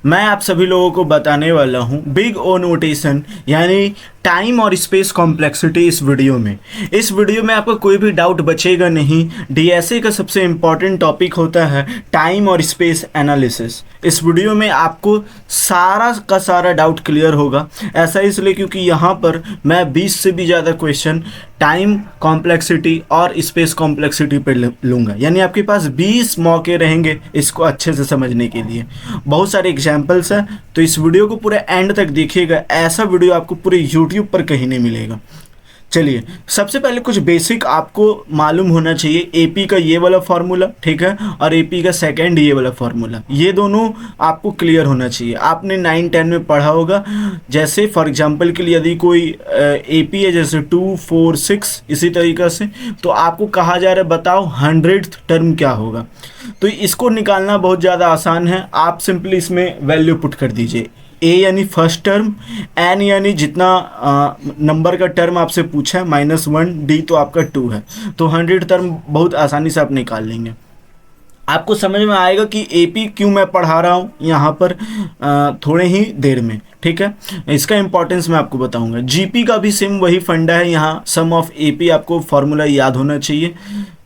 मैं आप सभी लोगों को बताने वाला हूँ बिग ओ नोटेशन यानी टाइम और स्पेस कॉम्प्लेक्सिटी इस वीडियो में आपका कोई भी डाउट बचेगा नहीं। डीएसए का सबसे इम्पॉर्टेंट टॉपिक होता है टाइम और स्पेस एनालिसिस। इस वीडियो में आपको सारा का सारा डाउट क्लियर होगा। ऐसा इसलिए क्योंकि यहाँ पर मैं 20 से भी ज़्यादा क्वेश्चन टाइम कॉम्प्लेक्सिटी और स्पेस कॉम्प्लेक्सिटी पर लूँगा, यानी आपके पास 20 मौके रहेंगे इसको अच्छे से समझने के लिए। बहुत सारे एग्जाम्पल्स हैं, तो इस वीडियो को पूरे एंड तक देखिएगा। ऐसा वीडियो आपको पूरे यूट्यूब पर कहीं नहीं मिलेगा। चलिए, सबसे पहले कुछ बेसिक आपको मालूम होना चाहिए। एपी का ये वाला फार्मूला, ठीक है, और एपी का सेकंड ये वाला फार्मूला, ये दोनों आपको क्लियर होना चाहिए। आपने 9-10 में पढ़ा होगा। जैसे फॉर एग्जांपल के लिए यदि कोई एपी है जैसे 2, 4, 6 इसी तरीक़े से, तो आपको कहा जा रहा है बताओ 100th टर्म क्या होगा। तो इसको निकालना बहुत ज़्यादा आसान है। आप सिंपली इसमें वैल्यू पुट कर दीजिए। ए यानी फर्स्ट टर्म, एन यानी जितना नंबर का टर्म आपसे पूछा है -1, डी तो आपका 2 है, तो 100 टर्म बहुत आसानी से आप निकाल लेंगे। आपको समझ में आएगा कि एपी क्यों मैं पढ़ा रहा हूँ यहाँ पर थोड़े ही देर में, ठीक है। इसका इंपॉर्टेंस मैं आपको बताऊंगा। जीपी का भी सेम वही फंडा है। यहाँ सम ऑफ एपी आपको फार्मूला याद होना चाहिए,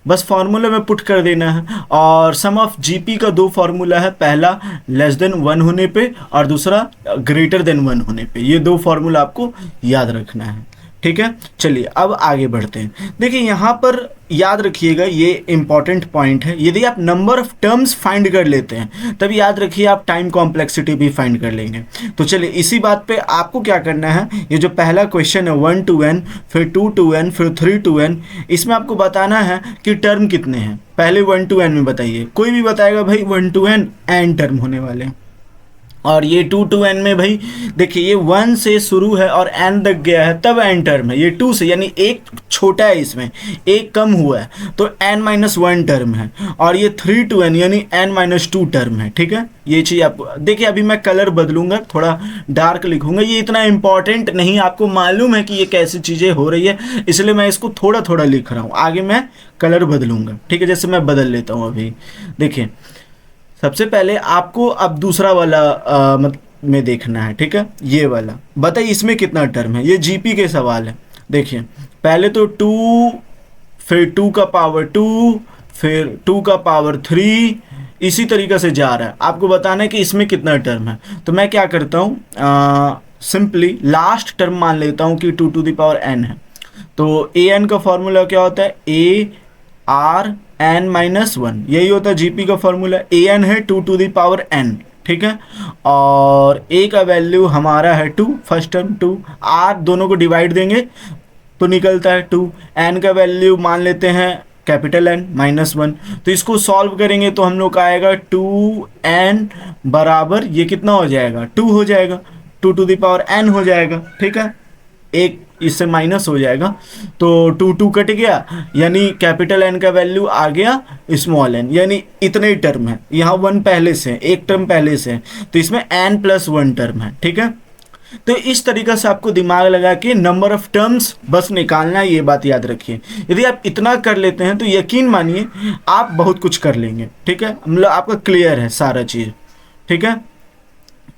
बस फार्मूला में पुट कर देना है। और सम ऑफ जीपी का 2 फार्मूला है, पहला लेस देन 1 होने पे और दूसरा ग्रेटर देन 1 होने पे। ये 2 फार्मूला आपको याद रखना है, ठीक है। चलिए अब आगे बढ़ते हैं। देखिए यहाँ पर याद रखिएगा, ये इंपॉर्टेंट पॉइंट है। यदि आप नंबर ऑफ टर्म्स फाइंड कर लेते हैं तब याद रखिए आप टाइम कॉम्प्लेक्सिटी भी फाइंड कर लेंगे। तो चलिए इसी बात पे आपको क्या करना है, ये जो पहला क्वेश्चन है 1 to n, फिर 2 to n, फिर 3 to n, इसमें आपको बताना है कि टर्म कितने हैं। पहले 1 to n में बताइए। कोई भी बताएगा भाई 1 to n टर्म होने वाले हैं। और ये 2 to n में भाई देखिए ये 1 से शुरू है और n तक गया है तब n टर्म है। ये 2 से यानी एक छोटा है, इसमें एक कम हुआ है तो n-1 टर्म है। और ये 3 to n यानी n-2 टर्म है, ठीक है। ये चीज़ आपको देखिए, अभी मैं कलर बदलूंगा, थोड़ा डार्क लिखूंगा। ये इतना इंपॉर्टेंट नहीं, आपको मालूम है कि ये कैसी चीज़ें हो रही है, इसलिए मैं इसको थोड़ा थोड़ा लिख रहा हूँ। आगे मैं कलर बदलूंगा, ठीक है। जैसे मैं बदल लेता हूँ अभी। देखिए सबसे पहले आपको अब दूसरा वाला में देखना है, ठीक है। ये वाला बताइए इसमें कितना टर्म है। ये जीपी के सवाल है। देखिए पहले तो 2, फिर 2 का पावर 2, फिर 2 का पावर 3, इसी तरीके से जा रहा है। आपको बताना है कि इसमें कितना टर्म है। तो मैं क्या करता हूँ, सिंपली लास्ट टर्म मान लेता हूँ कि 2 to the power n है। तो ए एन का फॉर्मूला क्या होता है, ए आर n-1, यही होता है जीपी का फॉर्मूला। ए एन है 2 to the power n, ठीक है। और ए का वैल्यू हमारा है 2, फर्स्ट टर्म 2, आर दोनों को डिवाइड देंगे तो निकलता है 2। एन का वैल्यू मान लेते हैं कैपिटल N -1। तो इसको सॉल्व करेंगे तो हम लोग का आएगा 2n बराबर ये कितना हो जाएगा, 2 हो जाएगा, 2 to the power n हो जाएगा, ठीक है। एक इससे माइनस हो जाएगा तो 2 कट गया, यानी कैपिटल N का वैल्यू आ गया स्मॉल n, यानी इतने ही टर्म है। यहाँ 1 पहले से है, एक टर्म पहले से है, तो इसमें n+1 टर्म है, ठीक है। तो इस तरीक़े से आपको दिमाग लगा के नंबर ऑफ टर्म्स बस निकालना है, ये बात याद रखिए। यदि आप इतना कर लेते हैं तो यकीन मानिए आप बहुत कुछ कर लेंगे, ठीक है। मतलब आपका क्लियर है सारा चीज़, ठीक है।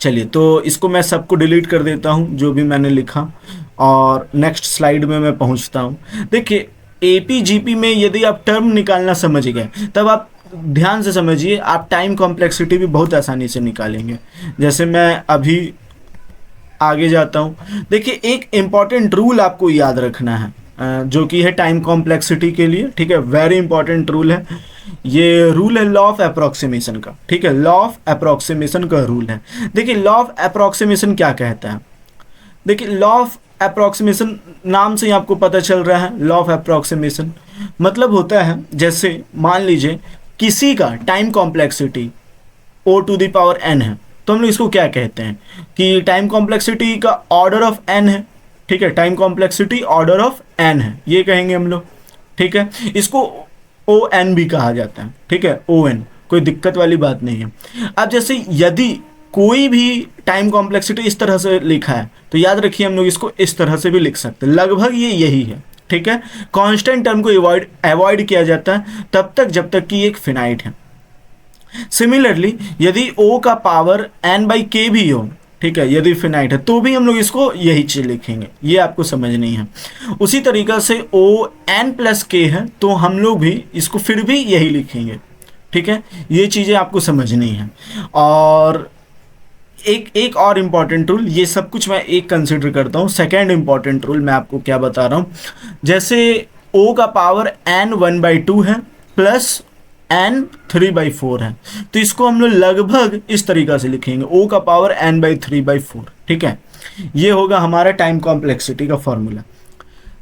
चलिए तो इसको मैं सबको डिलीट कर देता हूँ जो भी मैंने लिखा, और नेक्स्ट स्लाइड में मैं पहुँचता हूँ। देखिए एपी जीपी में यदि आप टर्म निकालना समझ गए तब आप ध्यान से समझिए, आप टाइम कॉम्प्लेक्सिटी भी बहुत आसानी से निकालेंगे। जैसे मैं अभी आगे जाता हूँ। देखिए एक इम्पॉर्टेंट रूल आपको याद रखना है जो कि है टाइम कॉम्प्लेक्सिटी के लिए, ठीक है। वेरी इंपॉर्टेंट रूल है ये। रूल है लॉ ऑफ अप्रोक्सीमेशन का, ठीक है। लॉ ऑफ अप्रोक्सीमेशन का रूल है। देखिए लॉ ऑफ अप्रोक्सीमेशन क्या कहता है। देखिए लॉ ऑफ अप्रोक्सीमेशन नाम से ही आपको पता चल रहा है। लॉ ऑफ अप्रोक्सीमेशन मतलब होता है, जैसे मान लीजिए किसी का time complexity O to the power n है, तो हम लोग इसको क्या कहते हैं कि टाइम कॉम्प्लेक्सिटी का ऑर्डर ऑफ n है, ठीक है। Time complexity order of n है, ये कहेंगे हम लोग, ठीक है। इसको ON भी कहा जाता है, ठीक है। ON कोई दिक्कत वाली बात नहीं है। अब जैसे यदि कोई भी टाइम कॉम्प्लेक्सिटी इस तरह से लिखा है तो याद रखिए हम लोग इसको इस तरह से भी लिख सकते हैं। लगभग ये यही है, ठीक है। कांस्टेंट टर्म को अवॉइड किया जाता है तब तक जब तक कि एक फिनाइट है। सिमिलरली यदि O का पावर n बाई के भी हो, ठीक है, यदि फिनाइट है तो भी हम लोग इसको यही चीज लिखेंगे, ये आपको समझनी है। उसी तरीका से O n प्लस के है तो हम लोग भी इसको फिर भी यही लिखेंगे, ठीक है, ये चीज़ें आपको समझनी है। और एक और इम्पॉर्टेंट रूल, ये सब कुछ मैं एक कंसिडर करता हूँ। सेकेंड इम्पॉर्टेंट रूल मैं आपको क्या बता रहा हूँ, जैसे O का पावर n 1/2 है प्लस n 3/4 है, तो इसको हम लोग लगभग इस तरीका से लिखेंगे, O का पावर n/3/4, ठीक है, ये होगा हमारा टाइम कॉम्प्लेक्सिटी का फॉर्मूला।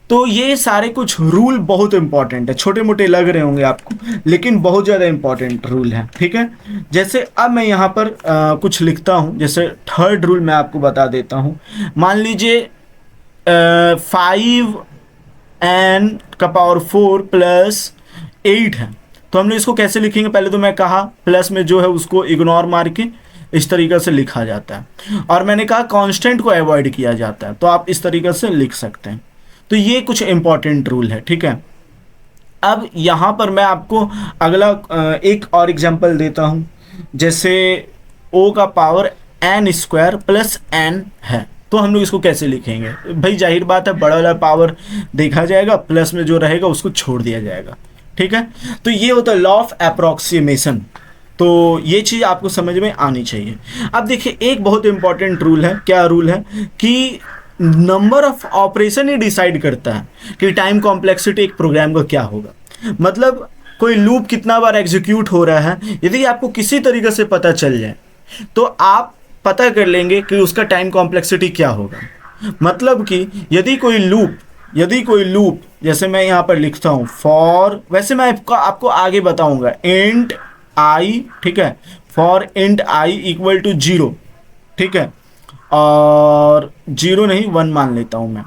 तो ये सारे कुछ रूल बहुत इंपॉर्टेंट है, छोटे मोटे लग रहे होंगे आपको, लेकिन बहुत ज़्यादा इंपॉर्टेंट रूल है, ठीक है। जैसे अब मैं यहाँ पर कुछ लिखता हूँ, जैसे थर्ड रूल मैं आपको बता देता हूँ। मान लीजिए 5n का पावर 4 प्लस 8 है, तो हम लोग इसको कैसे लिखेंगे, पहले तो मैं कहा प्लस में जो है उसको इग्नोर मार के इस तरीक़े से लिखा जाता है, और मैंने कहा कांस्टेंट को अवॉइड किया जाता है, तो आप इस तरीक़े से लिख सकते हैं। तो ये कुछ इंपॉर्टेंट रूल है, ठीक है। अब यहाँ पर मैं आपको अगला एक और एग्जांपल देता हूँ, जैसे O का पावर n² प्लस n है, तो हम लोग इसको कैसे लिखेंगे, भाई जाहिर बात है बड़ा वाला पावर देखा जाएगा, प्लस में जो रहेगा उसको छोड़ दिया जाएगा, ठीक है। तो ये होता है लॉ ऑफ अप्रॉक्सीमेशन, तो ये चीज़ आपको समझ में आनी चाहिए। अब देखिए एक बहुत इंपॉर्टेंट रूल है, क्या रूल है कि number of operation he decide करता है कि टाइम कॉम्प्लेक्सिटी एक प्रोग्राम का क्या होगा। मतलब कोई लूप कितना बार एग्जीक्यूट हो रहा है, यदि आपको किसी तरीके से पता चल जाए तो आप पता कर लेंगे कि उसका टाइम कॉम्प्लेक्सिटी क्या होगा। मतलब कि यदि कोई लूप जैसे मैं यहाँ पर लिखता हूँ फॉर, वैसे मैं आपको आगे बताऊंगा, इंट आई, ठीक है, for int I equal to 0, ठीक है, और 0 नहीं 1 मान लेता हूँ मैं,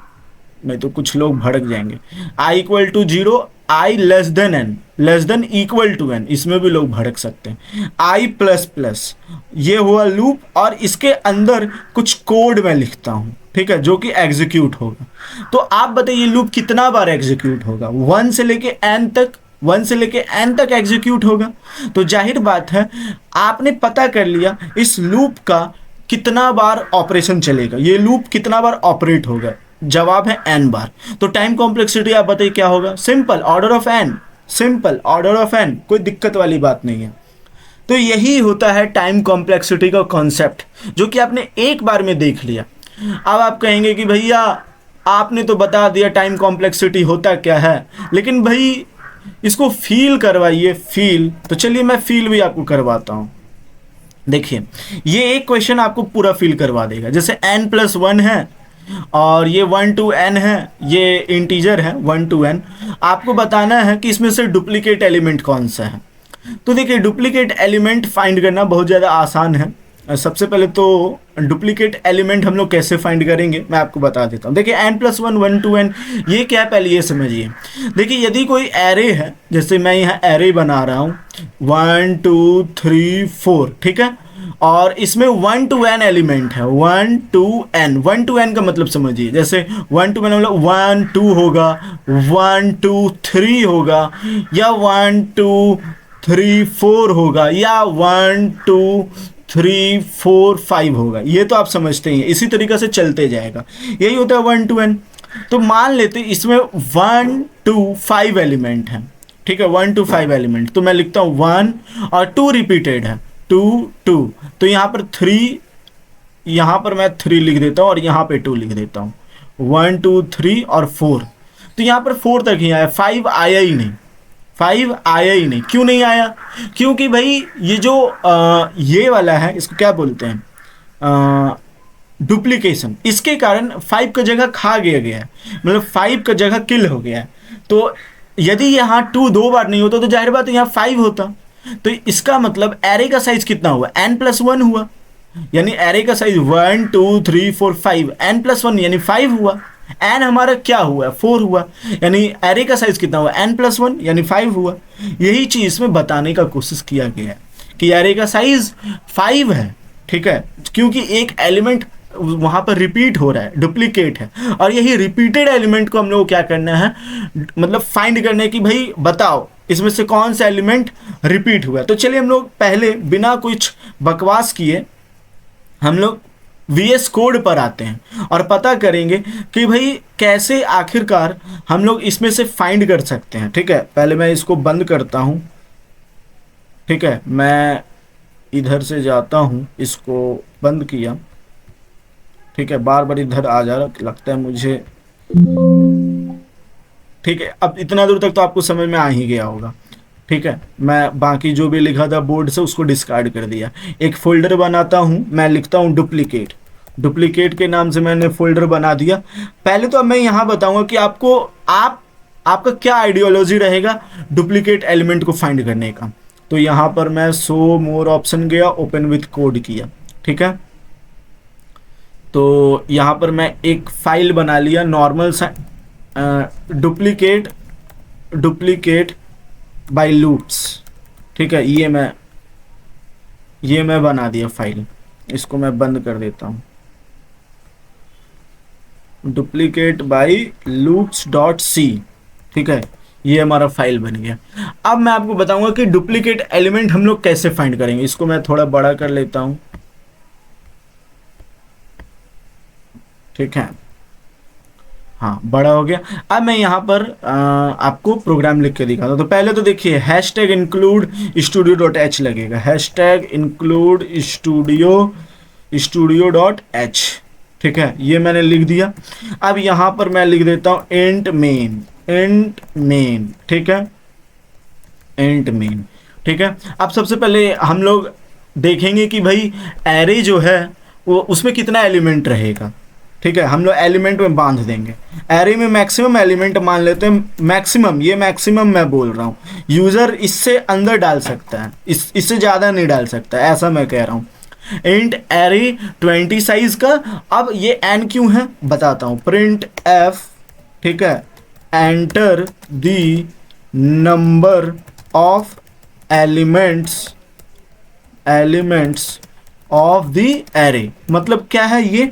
नहीं तो कुछ लोग भड़क जाएंगे। i equal to 0, i less than n, less than equal to n, इसमें भी लोग भड़क सकते हैं। i प्लस प्लस, ये हुआ लूप, और इसके अंदर कुछ कोड मैं लिखता हूँ, ठीक है, जो कि एग्जीक्यूट होगा। तो आप बताइए लूप कितना बार एग्जीक्यूट होगा, 1 से लेके n तक एग्जीक्यूट होगा। तो जाहिर बात है आपने पता कर लिया इस लूप का कितना बार ऑपरेशन चलेगा, ये लूप कितना बार ऑपरेट होगा, जवाब है n बार। तो टाइम कॉम्प्लेक्सिटी आप बताइए क्या होगा, सिंपल ऑर्डर ऑफ n, कोई दिक्कत वाली बात नहीं है। तो यही होता है टाइम कॉम्प्लेक्सिटी का कॉन्सेप्ट, जो कि आपने एक बार में देख लिया। अब आप कहेंगे कि भैया आपने तो बता दिया टाइम कॉम्प्लेक्सिटी होता क्या है, लेकिन भाई इसको फील करवाइए, फील। तो चलिए मैं फील भी आपको करवाता हूँ। देखिए ये एक क्वेश्चन आपको पूरा फील करवा देगा। जैसे n+1 है और ये 1 to n है, ये इंटीजर है 1 to n। आपको बताना है कि इसमें से डुप्लीकेट एलिमेंट कौन सा है। तो देखिए डुप्लीकेट एलिमेंट फाइंड करना बहुत ज़्यादा आसान है। सबसे पहले तो डुप्लीकेट एलिमेंट हम लोग कैसे फाइंड करेंगे मैं आपको बता देता हूँ। देखिए n+1 1 to n ये क्या है पहले ये समझिए। देखिए यदि कोई एरे है, जैसे मैं यहाँ एरे बना रहा हूँ 1 2 3 4, ठीक है, और इसमें 1 to n एलिमेंट है, 1 to n का मतलब समझिए। जैसे 1 to n मतलब 1 2 होगा, 1 2 3 होगा, या 1 2 3 4 होगा, या 1 2 3 4 5 होगा। ये तो आप समझते हैं, इसी तरीके से चलते जाएगा, यही होता है 1 to n। तो मान लेते इसमें 1 to 5 एलिमेंट है, ठीक है, 1 to 5 एलिमेंट। तो मैं लिखता हूँ 1 और 2 रिपीटेड है, 2 2, तो यहाँ पर 3, यहाँ पर मैं 3 लिख देता हूँ और यहाँ पे 2 लिख देता हूँ, 1 2 3 और 4। तो यहाँ पर 4 तक ही आया, 5 आया ही नहीं, 5 आया ही नहीं। क्यों नहीं आया? क्योंकि भाई ये जो ये वाला है इसको क्या बोलते हैं, डुप्लीकेशन, इसके कारण 5 का जगह खा गया है, मतलब 5 का जगह किल हो गया है। तो यदि यहाँ 2 2 बार नहीं होता तो जाहिर बात है यहाँ 5 होता। तो इसका मतलब एरे का साइज कितना हुआ, n+1 हुआ, यानी एरे का साइज 1 2 3 4 5, n+1 यानी 5 हुआ। n हमारा क्या हुआ, 4 हुआ, यानी एरे का साइज कितना हुआ, n+1 यानी 5 हुआ। यही चीज़ इसमें बताने का कोशिश किया गया है कि एरे का साइज 5 है, ठीक है, क्योंकि एक एलिमेंट वहाँ पर रिपीट हो रहा है, डुप्लीकेट है, और यही रिपीटेड एलिमेंट को हम लोग क्या करना है, मतलब फाइंड करने की, भाई बताओ इसमें से कौन सा एलिमेंट रिपीट हुआ है। तो चलिए हम लोग पहले बिना कुछ बकवास किए हम लोग VS कोड पर आते हैं और पता करेंगे कि भाई कैसे आखिरकार हम लोग इसमें से फाइंड कर सकते हैं। ठीक है, पहले मैं इसको बंद करता हूं। ठीक है, मैं इधर से जाता हूं, इसको बंद किया। ठीक है, बार बार इधर आ जा रहा लगता है मुझे। ठीक है, अब इतना दूर तक तो आपको समझ में आ ही गया होगा। ठीक है, मैं बाकी जो भी लिखा था बोर्ड से उसको डिस्कार्ड कर दिया। एक फोल्डर बनाता हूं, मैं लिखता हूं डुप्लीकेट। डुप्लीकेट के नाम से मैंने फोल्डर बना दिया। पहले तो अब मैं यहाँ बताऊंगा कि आपका क्या आइडियोलॉजी रहेगा डुप्लीकेट एलिमेंट को फाइंड करने का। तो यहाँ पर मैं शो मोर ऑप्शन गया, ओपन विथ कोड किया। ठीक है, तो यहाँ पर मैं एक फाइल बना लिया नॉर्मल सा, डुप्लीकेट बाय लूप्स। ठीक है, ये मैं बना दिया फाइल। इसको मैं बंद कर देता हूँ। Duplicate by loops dot C. ठीक है, ये हमारा फाइल बन गया। अब मैं आपको बताऊंगा कि डुप्लीकेट एलिमेंट हम लोग कैसे फाइंड करेंगे। इसको मैं थोड़ा बड़ा कर लेता हूँ। ठीक है, हाँ बड़ा हो गया। अब मैं यहाँ पर आपको प्रोग्राम लिख के दिखाता हूँ। तो पहले तो देखिए hashtag include studio dot H लगेगा। Hashtag include studio dot H. ठीक है, ये मैंने लिख दिया। अब यहाँ पर मैं लिख देता हूँ इंट मेन। ठीक है, इंट मेन। ठीक है, अब सबसे पहले हम लोग देखेंगे कि भाई एरे जो है वो उसमें कितना एलिमेंट रहेगा। ठीक है, हम लोग एलिमेंट में बांध देंगे। एरे में मैक्सिमम एलिमेंट मान लेते हैं। मैक्सिमम, ये मैक्सिमम मैं बोल रहा हूँ। यूज़र इससे अंदर डाल सकता है, इससे ज़्यादा नहीं डाल सकता, ऐसा मैं कह रहा हूँ। इंट एरे 20 साइज का। अब ये एन क्यों है बताता हूँ। Print F. ठीक है, enter the number of elements of the array. मतलब क्या है ये,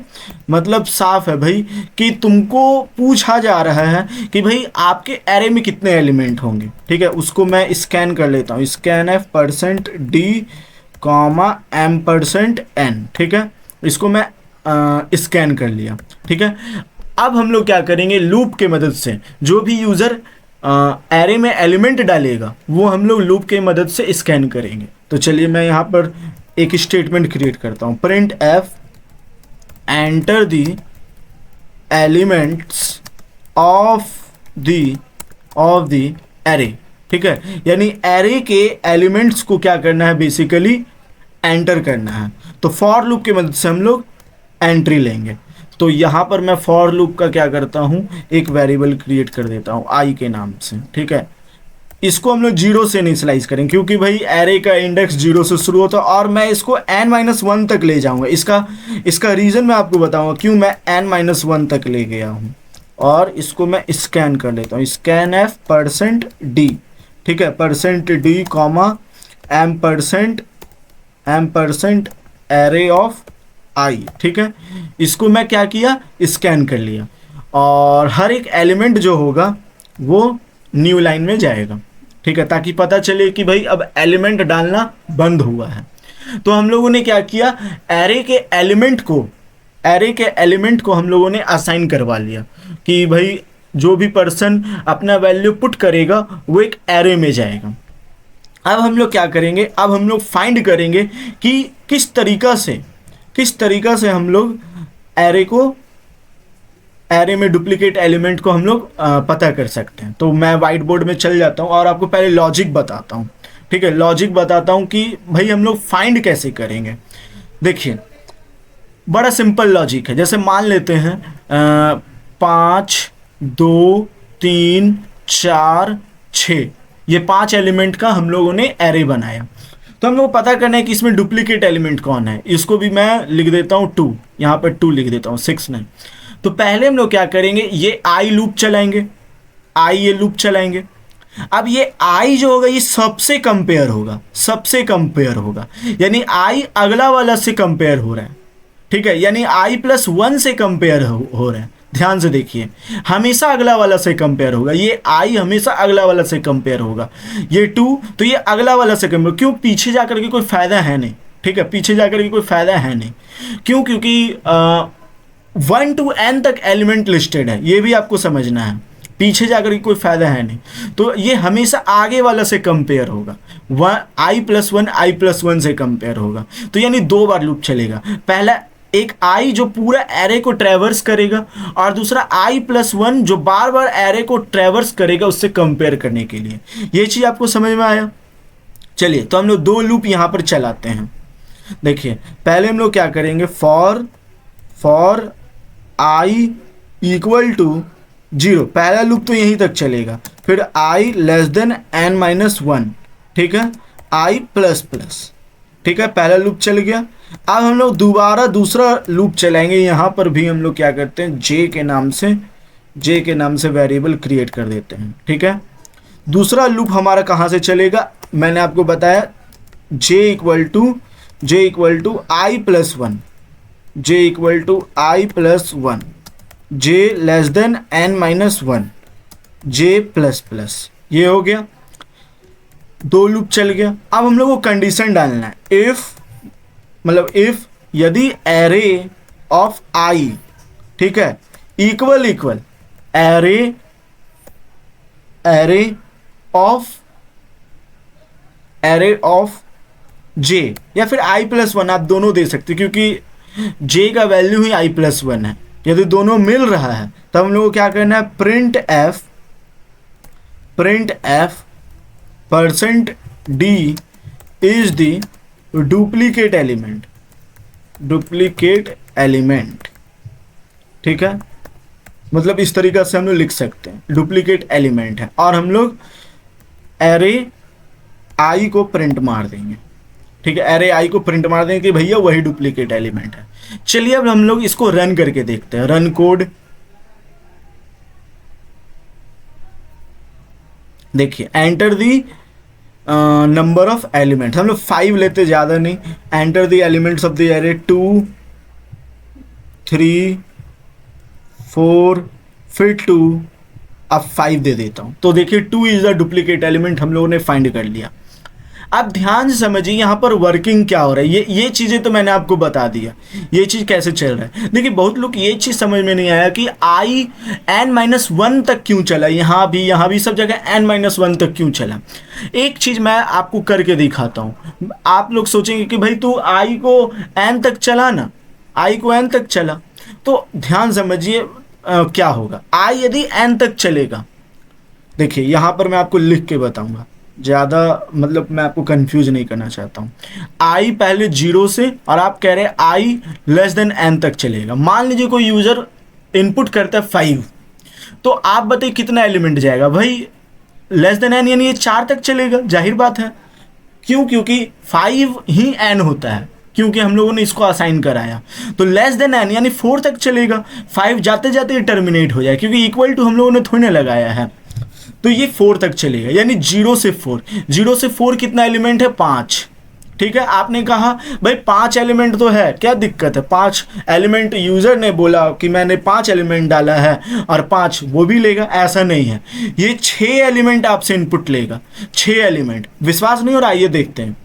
मतलब साफ है भाई कि तुमको पूछा जा रहा है कि भाई आपके एरे में कितने एलिमेंट होंगे। ठीक है, उसको मैं स्कैन कर लेता हूँ। Scan F %d %m%n। ठीक है, इसको मैं स्कैन कर लिया। ठीक है, अब हम लोग क्या करेंगे, लूप के मदद से जो भी यूज़र एरे में एलिमेंट डालेगा वो हम लोग लूप के मदद से स्कैन करेंगे। तो चलिए मैं यहाँ पर एक स्टेटमेंट क्रिएट करता हूँ। Print F enter the elements of the array. ठीक है, यानी एरे के एलिमेंट्स को क्या करना है, बेसिकली एंटर करना है। तो फॉर लूप की मदद से हम लोग एंट्री लेंगे। तो यहाँ पर मैं फॉर लूप का क्या करता हूँ, एक वेरिएबल क्रिएट कर देता हूँ आई के नाम से। ठीक है, इसको हम लोग 0 से इनिशियलाइज करेंगे क्योंकि भाई एरे का इंडेक्स 0 से शुरू होता है और मैं इसको n-1 तक ले जाऊंगा। इसका रीज़न मैं आपको बताऊंगा क्यों मैं n-1 तक ले गया हूँ। और इसको मैं स्कैन कर लेता हूँ। Scan F %d। ठीक है, %d m% एरे ऑफ आई। ठीक है, इसको मैं क्या किया, स्कैन कर लिया और हर एक एलिमेंट जो होगा वो न्यू लाइन में जाएगा। ठीक है, ताकि पता चले कि भाई अब एलिमेंट डालना बंद हुआ है। तो हम लोगों ने क्या किया, एरे के एलिमेंट को हम लोगों ने असाइन करवा लिया कि भाई जो भी पर्सन अपना वैल्यू पुट करेगा वो एक एरे में जाएगा। अब हम लोग क्या करेंगे, अब हम लोग फाइंड करेंगे कि किस तरीका से हम लोग एरे में डुप्लीकेट एलिमेंट को हम लोग पता कर सकते हैं। तो मैं वाइट बोर्ड में चल जाता हूँ और आपको पहले लॉजिक बताता हूँ। ठीक है, लॉजिक बताता हूँ कि भाई हम लोग फाइंड कैसे करेंगे। देखिए बड़ा सिंपल लॉजिक है। जैसे मान लेते हैं 5 2 3 4 6, ये 5 एलिमेंट का हम लोगों ने एरे बनाया। तो हम लोग पता करना है कि इसमें डुप्लीकेट एलिमेंट कौन है। इसको भी मैं लिख देता हूँ 2, यहाँ पर 2 लिख देता हूँ, 6 नहीं। तो पहले हम लोग क्या करेंगे, ये आई लूप चलाएंगे, ये लूप चलाएंगे। अब ये आई जो होगा ये सबसे कंपेयर होगा, यानी आई अगला वाला से कंपेयर हो रहा है। ठीक है, यानी i + 1 से कंपेयर हो रहा है। ध्यान से देखिए, हमेशा अगला वाला से कंपेयर होगा। ये आई हमेशा अगला वाला से कंपेयर होगा, ये 2 तो ये अगला वाला से कंपेयर, क्यों? पीछे जाकर के कोई फायदा है नहीं, ठीक है, पीछे जाकर के कोई फायदा है नहीं। क्यों? क्योंकि 1 to n तक एलिमेंट लिस्टेड है, ये भी आपको समझना है, पीछे जाकर के कोई फायदा है नहीं। तो ये हमेशा आगे वाला से कंपेयर होगा, i+1 i+1 से कंपेयर होगा। तो यानी 2 बार लूप चलेगा, पहला एक i जो पूरा एरे को ट्रेवर्स करेगा, और दूसरा i+1 जो बार बार एरे को ट्रेवर्स करेगा उससे कंपेयर करने के लिए। ये चीज़ आपको समझ में आया? चलिए, तो हम लोग 2 लूप यहाँ पर चलाते हैं। देखिए, पहले हम लोग क्या करेंगे, फॉर i इक्वल टू 0, पहला लूप तो यहीं तक चलेगा। फिर i लेस देन n-1, ठीक है, i++, ठीक है, पहला लूप चल गया। अब हम लोग दोबारा दूसरा लूप चलाएंगे। यहाँ पर भी हम लोग क्या करते हैं, j के नाम से वेरिएबल क्रिएट कर देते हैं, ठीक है। दूसरा लूप हमारा कहाँ से चलेगा, मैंने आपको बताया j equal to i+1, j less than n-1, j++, ये हो गया, 2 लूप चल गया। अब हम लोग को कंडीशन डालना है, इफ यदि एरे ऑफ i, ठीक है, इक्वल एरे ऑफ j, या फिर i+1, आप दोनों दे सकते, क्योंकि j का वैल्यू ही i+1 है। यदि दोनों मिल रहा है तब हम लोग को क्या करना है, print F %d is the duplicate element, ठीक है, मतलब इस तरीका से हम लोग लिख सकते हैं, डुप्लीकेट एलिमेंट है, और हम लोग एरे i को प्रिंट मार देंगे, ठीक है, एरे i को प्रिंट मार देंगे कि भैया वही डुप्लीकेट एलिमेंट है। चलिए अब हम लोग इसको रन करके देखते हैं, रन कोड। देखिए, enter the number of element, हम लोग 5 लेते, ज़्यादा नहीं। Enter the elements of the array 2 3 4, फिर 2, अब 5 दे देता हूँ। तो देखिए 2 इज द डुप्लीकेट एलिमेंट हम लोगों ने फाइंड कर लिया। अब ध्यान से समझिए यहाँ पर वर्किंग क्या हो रहा है, ये चीज़ें तो मैंने आपको बता दिया, ये चीज़ कैसे चल रहा है। देखिए, बहुत लोग ये चीज़ समझ में नहीं आया कि i n-1 तक क्यों चला, यहाँ भी सब जगह n-1 तक क्यों चला। एक चीज़ मैं आपको करके दिखाता हूँ। आप लोग सोचेंगे कि भाई तू i को n तक चला ना, i को n तक चला, तो ध्यान समझिए क्या होगा। i यदि n तक चलेगा, देखिए यहाँ पर मैं आपको लिख के बताऊँगा, ज़्यादा मतलब मैं आपको कंफ्यूज नहीं करना चाहता हूँ। i पहले 0 से, और आप कह रहे हैं i लेस देन n तक चलेगा। मान लीजिए कोई यूज़र इनपुट करता है 5, तो आप बताइए कितना एलिमेंट जाएगा भाई, लेस देन n, यानी ये 4 तक चलेगा, जाहिर बात है। क्यों? क्योंकि 5 ही n होता है, क्योंकि हम लोगों ने इसको असाइन कराया। तो लेस देन n यानी 4 तक चलेगा, 5 जाते जाते टर्मिनेट हो जाए, क्योंकि इक्वल टू हम लोगों ने थोड़ी ना लगाया है, तो ये 4 तक चलेगा। यानी 0 से 4 कितना एलिमेंट है, 5, ठीक है। आपने कहा भाई 5 एलिमेंट तो है, क्या दिक्कत है, 5 एलिमेंट यूज़र ने बोला कि मैंने 5 एलिमेंट डाला है और 5 वो भी लेगा, ऐसा नहीं है। ये 6 एलिमेंट आपसे इनपुट लेगा, 6 एलिमेंट। विश्वास नहीं हो रहा, आइए देखते हैं,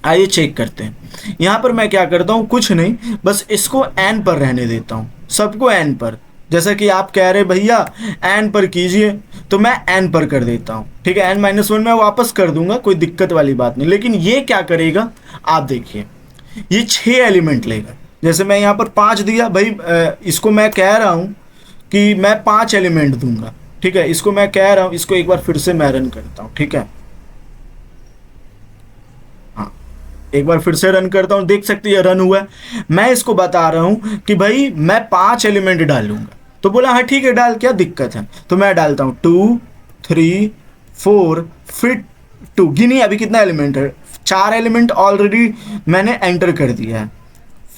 आइए चेक करते हैं। यहाँ पर मैं क्या करता हूँ, कुछ नहीं, बस इसको n पर रहने देता हूँ, सबको n पर। जैसा कि आप कह रहे भैया n पर कीजिए, तो मैं n पर कर देता हूँ, ठीक है। n-1 मैं वापस कर दूंगा, कोई दिक्कत वाली बात नहीं। लेकिन ये क्या करेगा, आप देखिए, ये 6 एलिमेंट लेगा। जैसे मैं यहाँ पर 5 दिया, भाई इसको मैं कह रहा हूँ कि मैं 5 एलिमेंट दूंगा, ठीक है। इसको मैं कह रहा हूँ, इसको एक बार फिर से मैं रन करता हूँ, ठीक है। हाँ, एक बार फिर से रन करता हूँ, देख सकते हैं रन हुआ है। मैं इसको बता रहा हूँ कि भाई मैं 5 एलिमेंट डालूंगा, तो बोला हाँ ठीक है डाल, क्या दिक्कत है। तो मैं डालता हूँ 2 3 4, फिर 2, गिनी अभी कितना एलिमेंट है, 4 एलिमेंट ऑलरेडी मैंने एंटर कर दिया है,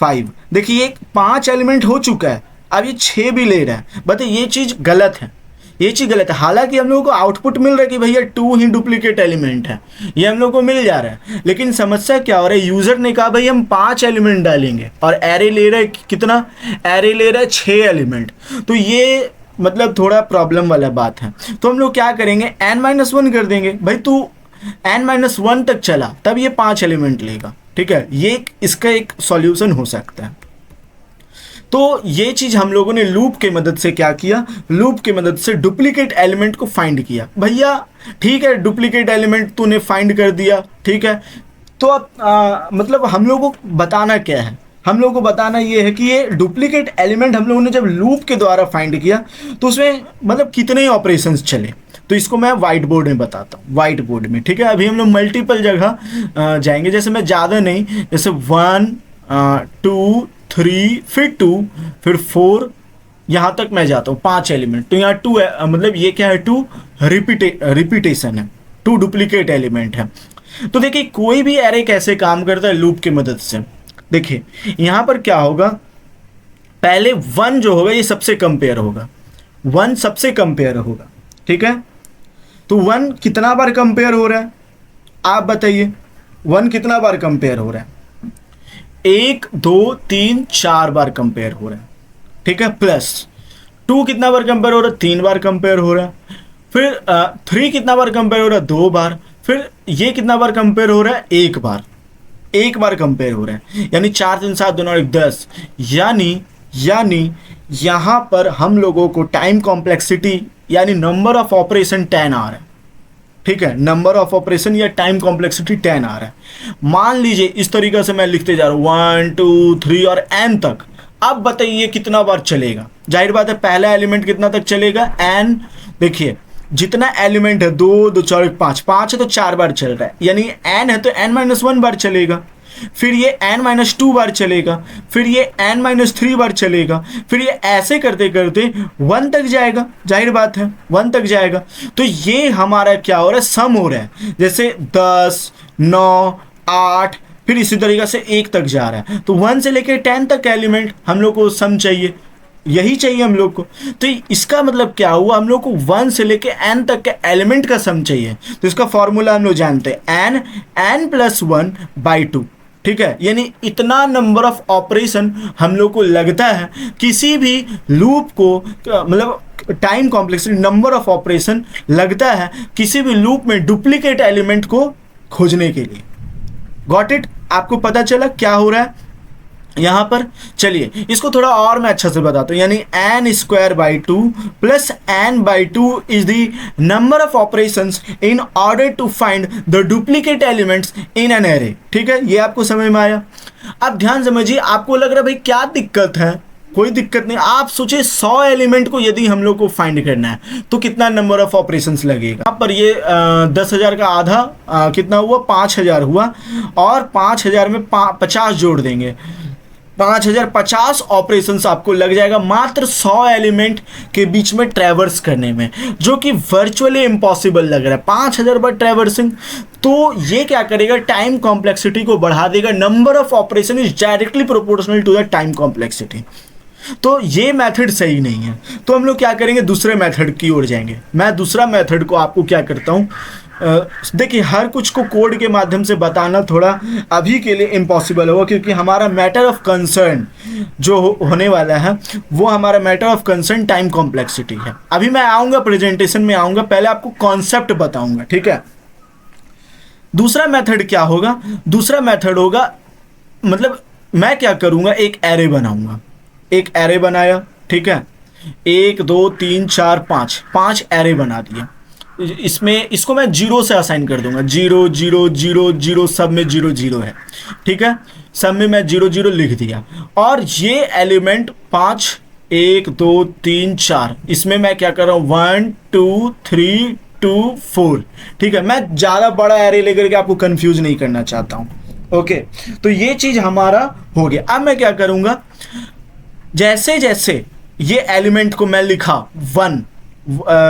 5। देखिए 5 एलिमेंट हो चुका है, अब ये 6 भी ले रहा है। बताइए ये चीज़ गलत है, ये चीज़ गलत है। हालांकि हम लोगों को आउटपुट मिल रहा है कि भैया 2 ही डुप्लीकेट एलिमेंट है, ये हम लोग को मिल जा रहा है, लेकिन समस्या क्या हो रहा है, यूज़र ने कहा भाई हम 5 एलिमेंट डालेंगे और एरे ले रहा है कितना, एरे ले रहा है 6 एलिमेंट, तो ये मतलब थोड़ा प्रॉब्लम वाला बात है। तो हम लोग क्या करेंगे, n-1 कर देंगे, भाई तू n-1 तक चला तब ये 5 एलिमेंट लेगा, ठीक है। ये इसका एक सॉल्यूशन हो सकता है। तो ये चीज़ हम लोगों ने लूप के मदद से क्या किया, लूप के मदद से डुप्लीकेट एलिमेंट को फाइंड किया। भैया ठीक है, डुप्लीकेट एलिमेंट तूने फाइंड कर दिया, ठीक है, तो अब मतलब हम लोगों को बताना क्या है, हम लोगों को बताना ये है कि ये डुप्लीकेट एलिमेंट हम लोगों ने जब लूप के द्वारा फाइंड किया तो उसमें मतलब कितने ऑपरेशंस चले। तो इसको मैं वाइट बोर्ड में बताता हूँ, वाइट बोर्ड में, ठीक है। अभी हम लोग मल्टीपल जगह जाएंगे, जैसे मैं ज़्यादा नहीं, जैसे 1 2 3 फिर 2 फिर 4, यहाँ तक मैं जाता हूँ 5 एलिमेंट। तो यहाँ 2 है, मतलब ये क्या है, 2 रिपीटेशन है, 2 डुप्लीकेट एलिमेंट है। तो देखिए कोई भी एरे कैसे काम करता है लूप की मदद से। देखिए यहाँ पर क्या होगा, पहले 1 जो होगा ये सबसे कंपेयर होगा, 1 सबसे कंपेयर होगा, ठीक है। तो 1 कितना बार कंपेयर हो रहा है, आप बताइए 1 कितना बार कंपेयर हो रहा है, 1 2 3 4 बार कंपेयर हो रहा है, ठीक है। प्लस 2 कितना बार कंपेयर हो रहा है, 3 बार कंपेयर हो रहा है। फिर 3 कितना बार कंपेयर हो रहा है, 2 बार। फिर ये कितना बार कंपेयर हो रहा है, 1 बार, 1 बार कंपेयर हो रहा है, यानी 4 3 7 2 9 1 10। यानी यहाँ पर हम लोगों को टाइम कॉम्प्लेक्सिटी यानी नंबर ऑफ ऑपरेशन 10 आ रहा है, ठीक है, नंबर ऑफ ऑपरेशन या टाइम कॉम्प्लेक्सिटी 10 आ रहा है। मान लीजिए इस तरीके से मैं लिखते जा रहा हूँ 1 2 3 और n तक। अब बताइए कितना बार चलेगा, जाहिर बात है पहला एलिमेंट कितना तक चलेगा, n। देखिए जितना एलिमेंट है 2 2 4 5, 5 है तो 4 बार चल रहा है, यानी n है तो n-1 बार चलेगा। फिर ये n-2 बार चलेगा, फिर ये n-3 बार चलेगा, फिर ये ऐसे करते करते 1 तक जाएगा, जाहिर बात है 1 तक जाएगा। तो ये हमारा क्या हो रहा है, सम हो रहा है, जैसे 10 9 8, फिर इसी तरीके से 1 तक जा रहा है। तो 1 से लेकर 10 तक एलिमेंट हम लोग को सम चाहिए, यही चाहिए हम लोग को। तो इसका मतलब क्या हुआ, हम लोग को 1 से लेके n तक के एलिमेंट का सम चाहिए। तो इसका फॉर्मूला हम लोग जानते हैं n+1/2, ठीक है। यानी इतना नंबर ऑफ ऑपरेशन हम लोग को लगता है किसी भी लूप को, मतलब time complexity number of operation लगता है किसी भी लूप में डुप्लीकेट एलिमेंट को खोजने के लिए। गॉट इट, आपको पता चला क्या हो रहा है यहाँ पर। चलिए इसको थोड़ा और मैं अच्छा से बताता हूँ, यानी n²/2 plus n/2 is the number of operations in order to find the duplicate elements in an array, ठीक है। ये आपको समझ में आया। अब ध्यान समझिए, आपको लग रहा है भाई क्या दिक्कत है, कोई दिक्कत नहीं। आप सोचिए 100 एलिमेंट को यदि हम लोग को फाइंड करना है तो कितना नंबर ऑफ ऑपरेशंस लगेगा। यहाँ पर ये 10,000 का आधा कितना हुआ, 5,000 हुआ, और 5,000 में 50 जोड़ देंगे, 5,050 ऑपरेशंस आपको लग जाएगा मात्र 100 एलिमेंट के बीच में ट्रैवर्स करने में, जो कि वर्चुअली इम्पॉसिबल लग रहा है। 5,000 बार ट्रैवर्सिंग, तो ये क्या करेगा, टाइम कॉम्प्लेक्सिटी को बढ़ा देगा। Number of operation is directly proportional to the time complexity. तो ये मेथड सही नहीं है। तो हम लोग क्या करेंगे, दूसरे मेथड की ओर जाएंगे। मैं दूसरा मेथड को आपको क्या करता हूँ, देखिए हर कुछ को कोड के माध्यम से बताना थोड़ा अभी के लिए इम्पॉसिबल होगा, क्योंकि हमारा मैटर ऑफ कंसर्न जो होने वाला है वो हमारा matter of concern time complexity है। अभी मैं आऊँगा, प्रेजेंटेशन में आऊँगा, पहले आपको कॉन्सेप्ट बताऊँगा, ठीक है। दूसरा मेथड क्या होगा, दूसरा मेथड होगा, मतलब मैं क्या करूँगा, एक एरे बनाऊँगा। एक एरे बनाया, ठीक है, 1 2 3 4 5 एरे बना दिया। इसमें इसको मैं 0 से असाइन कर दूंगा, 0 0 0 0, सब में 0 0 है, ठीक है, सब में मैं 0 0 लिख दिया। और ये एलिमेंट 5 1 2 3 4, इसमें मैं क्या कर रहा हूँ, 1 2 3 2 4, ठीक है। मैं ज़्यादा बड़ा एरे लेकर के आपको कंफ्यूज नहीं करना चाहता हूँ, ओके। तो ये चीज़ हमारा हो गया। अब मैं क्या करूँगा, जैसे जैसे ये एलिमेंट को मैं लिखा 1,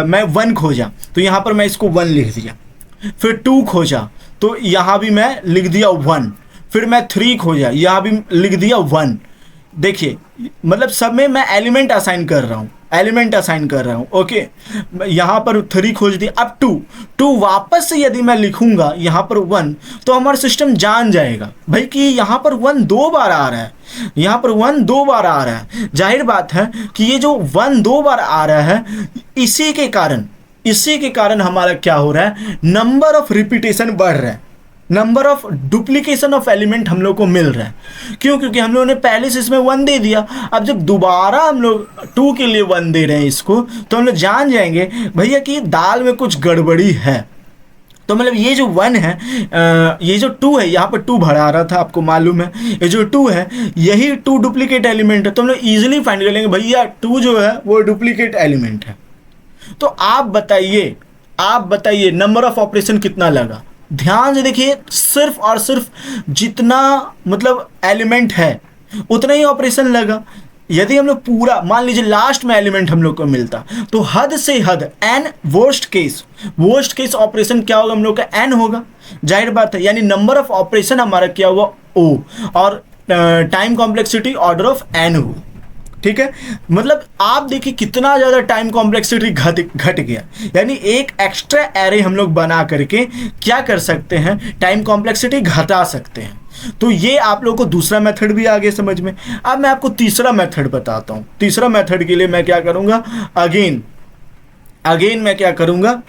मैं 1 खोजा तो यहाँ पर मैं इसको 1 लिख दिया। फिर 2 खोजा तो यहाँ भी मैं लिख दिया 1। फिर मैं 3 खोजा, यहाँ भी लिख दिया 1। देखिए मतलब सब में मैं एलिमेंट असाइन कर रहा हूँ, ओके। यहाँ पर 3 खोज दिया, अब 2 वापस से यदि मैं लिखूंगा यहाँ पर 1, तो हमारा सिस्टम जान जाएगा भाई कि यहाँ पर 1 2 बार आ रहा है, यहाँ पर 1 2 बार आ रहा है। जाहिर बात है कि ये जो 1 2 बार आ रहा है, इसी के कारण हमारा क्या हो रहा है, नंबर ऑफ रिपीटेशन बढ़ रहा है, number of duplication of element हम लोग को मिल रहा है। क्यों? क्योंकि हम लोगों ने पहले से इसमें 1 दे दिया। अब जब दोबारा हम लोग 2 के लिए 1 दे रहे हैं इसको, तो हम लोग जान जाएंगे भैया कि दाल में कुछ गड़बड़ी है। तो मतलब ये जो 1 है, ये जो 2 है, यहाँ पर 2 भरा रहा था, आपको मालूम है, ये जो 2 है यही 2 डुप्लीकेट एलिमेंट है। तो हम लोग ईजिली फाइंड कर लेंगे भैया 2 जो है वो डुप्लीकेट एलिमेंट है। तो आप बताइए नंबर ऑफ ऑपरेशन कितना लगा। ध्यान से देखिए, सिर्फ और सिर्फ जितना मतलब एलिमेंट है उतना ही ऑपरेशन लगा। यदि हम लोग पूरा मान लीजिए लास्ट में एलिमेंट हम लोग को मिलता, तो हद से हद n वर्स्ट केस ऑपरेशन क्या होगा, हम लोग का n होगा। जाहिर बात है, यानी नंबर ऑफ ऑपरेशन हमारा क्या हुआ o, और time complexity order of n हुआ। ठीक है, मतलब आप देखिए कितना ज़्यादा टाइम कॉम्प्लेक्सिटी घट गया। यानी एक एक्स्ट्रा एरे हम लोग बना करके क्या कर सकते हैं, टाइम कॉम्प्लेक्सिटी घटा सकते हैं। तो ये आप लोगों को दूसरा मेथड भी आ गया समझ में। अब मैं आपको तीसरा मेथड बताता हूँ। तीसरा मेथड के लिए मैं क्या करूँगा, अगेन मैं क्या करूँगा,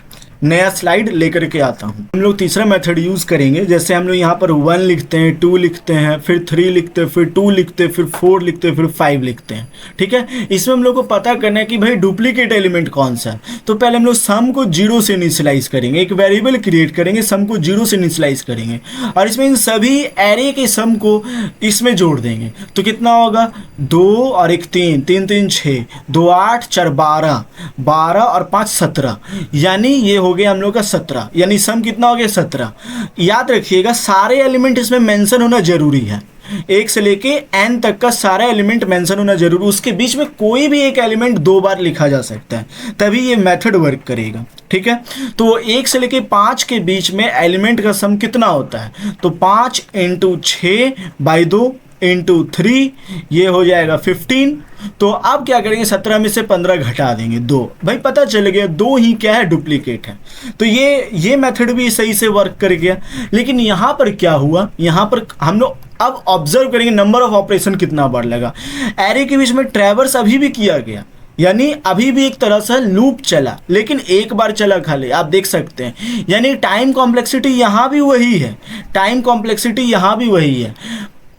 नया स्लाइड लेकर के आता हूँ। हम लोग तीसरा मेथड यूज़ करेंगे। जैसे हम लोग यहाँ पर 1 लिखते हैं, 2 लिखते हैं, फिर 3 लिखते हैं, फिर 2 लिखते हैं, फिर 4 लिखते हैं, फिर 5 लिखते हैं। ठीक है, इसमें हम लोग को पता करना है कि भाई डुप्लीकेट एलिमेंट कौन सा है। तो पहले हम लोग सम को 0 से इनिशियलाइज करेंगे, एक वेरिएबल क्रिएट करेंगे, सम को 0 से इनिशियलाइज करेंगे, और इसमें इन सभी एरे के सम को इसमें जोड़ देंगे। तो कितना होगा, 2 और 1 3, 3 3 6, 2 8, 4 12, 12 और 5 17, यानी ये हो गया हम लोग का 17। यानी सम कितना हो गया, 17। याद रखिएगा सारे एलिमेंट इसमें मेंशन होना जरूरी है, 1 से लेके n तक का सारा एलिमेंट मेंशन होना जरूरी। उसके बीच में कोई भी एक एलिमेंट 2 बार लिखा जा सकता है, तभी ये मेथड वर्क करेगा। ठीक है, तो 1 से लेके 5 के बीच में एलिमेंट का सम कितना होता है, तो 5 × 6 / 2 × 3, ये हो जाएगा 15। तो अब क्या करेंगे, 17 में से 15 घटा देंगे, 2। भाई पता चल गया 2 ही क्या है, डुप्लीकेट है। तो ये मेथड भी सही से वर्क कर गया। लेकिन यहाँ पर क्या हुआ, यहाँ पर हम लोग अब ऑब्जर्व करेंगे नंबर ऑफ ऑपरेशन कितना बढ़ लगा। एरे के बीच में ट्रैवर्स अभी भी किया गया, यानी अभी भी एक तरह से लूप चला, लेकिन एक बार चला खाली, आप देख सकते हैं। यानी टाइम कॉम्प्लेक्सिटी यहाँ भी वही है,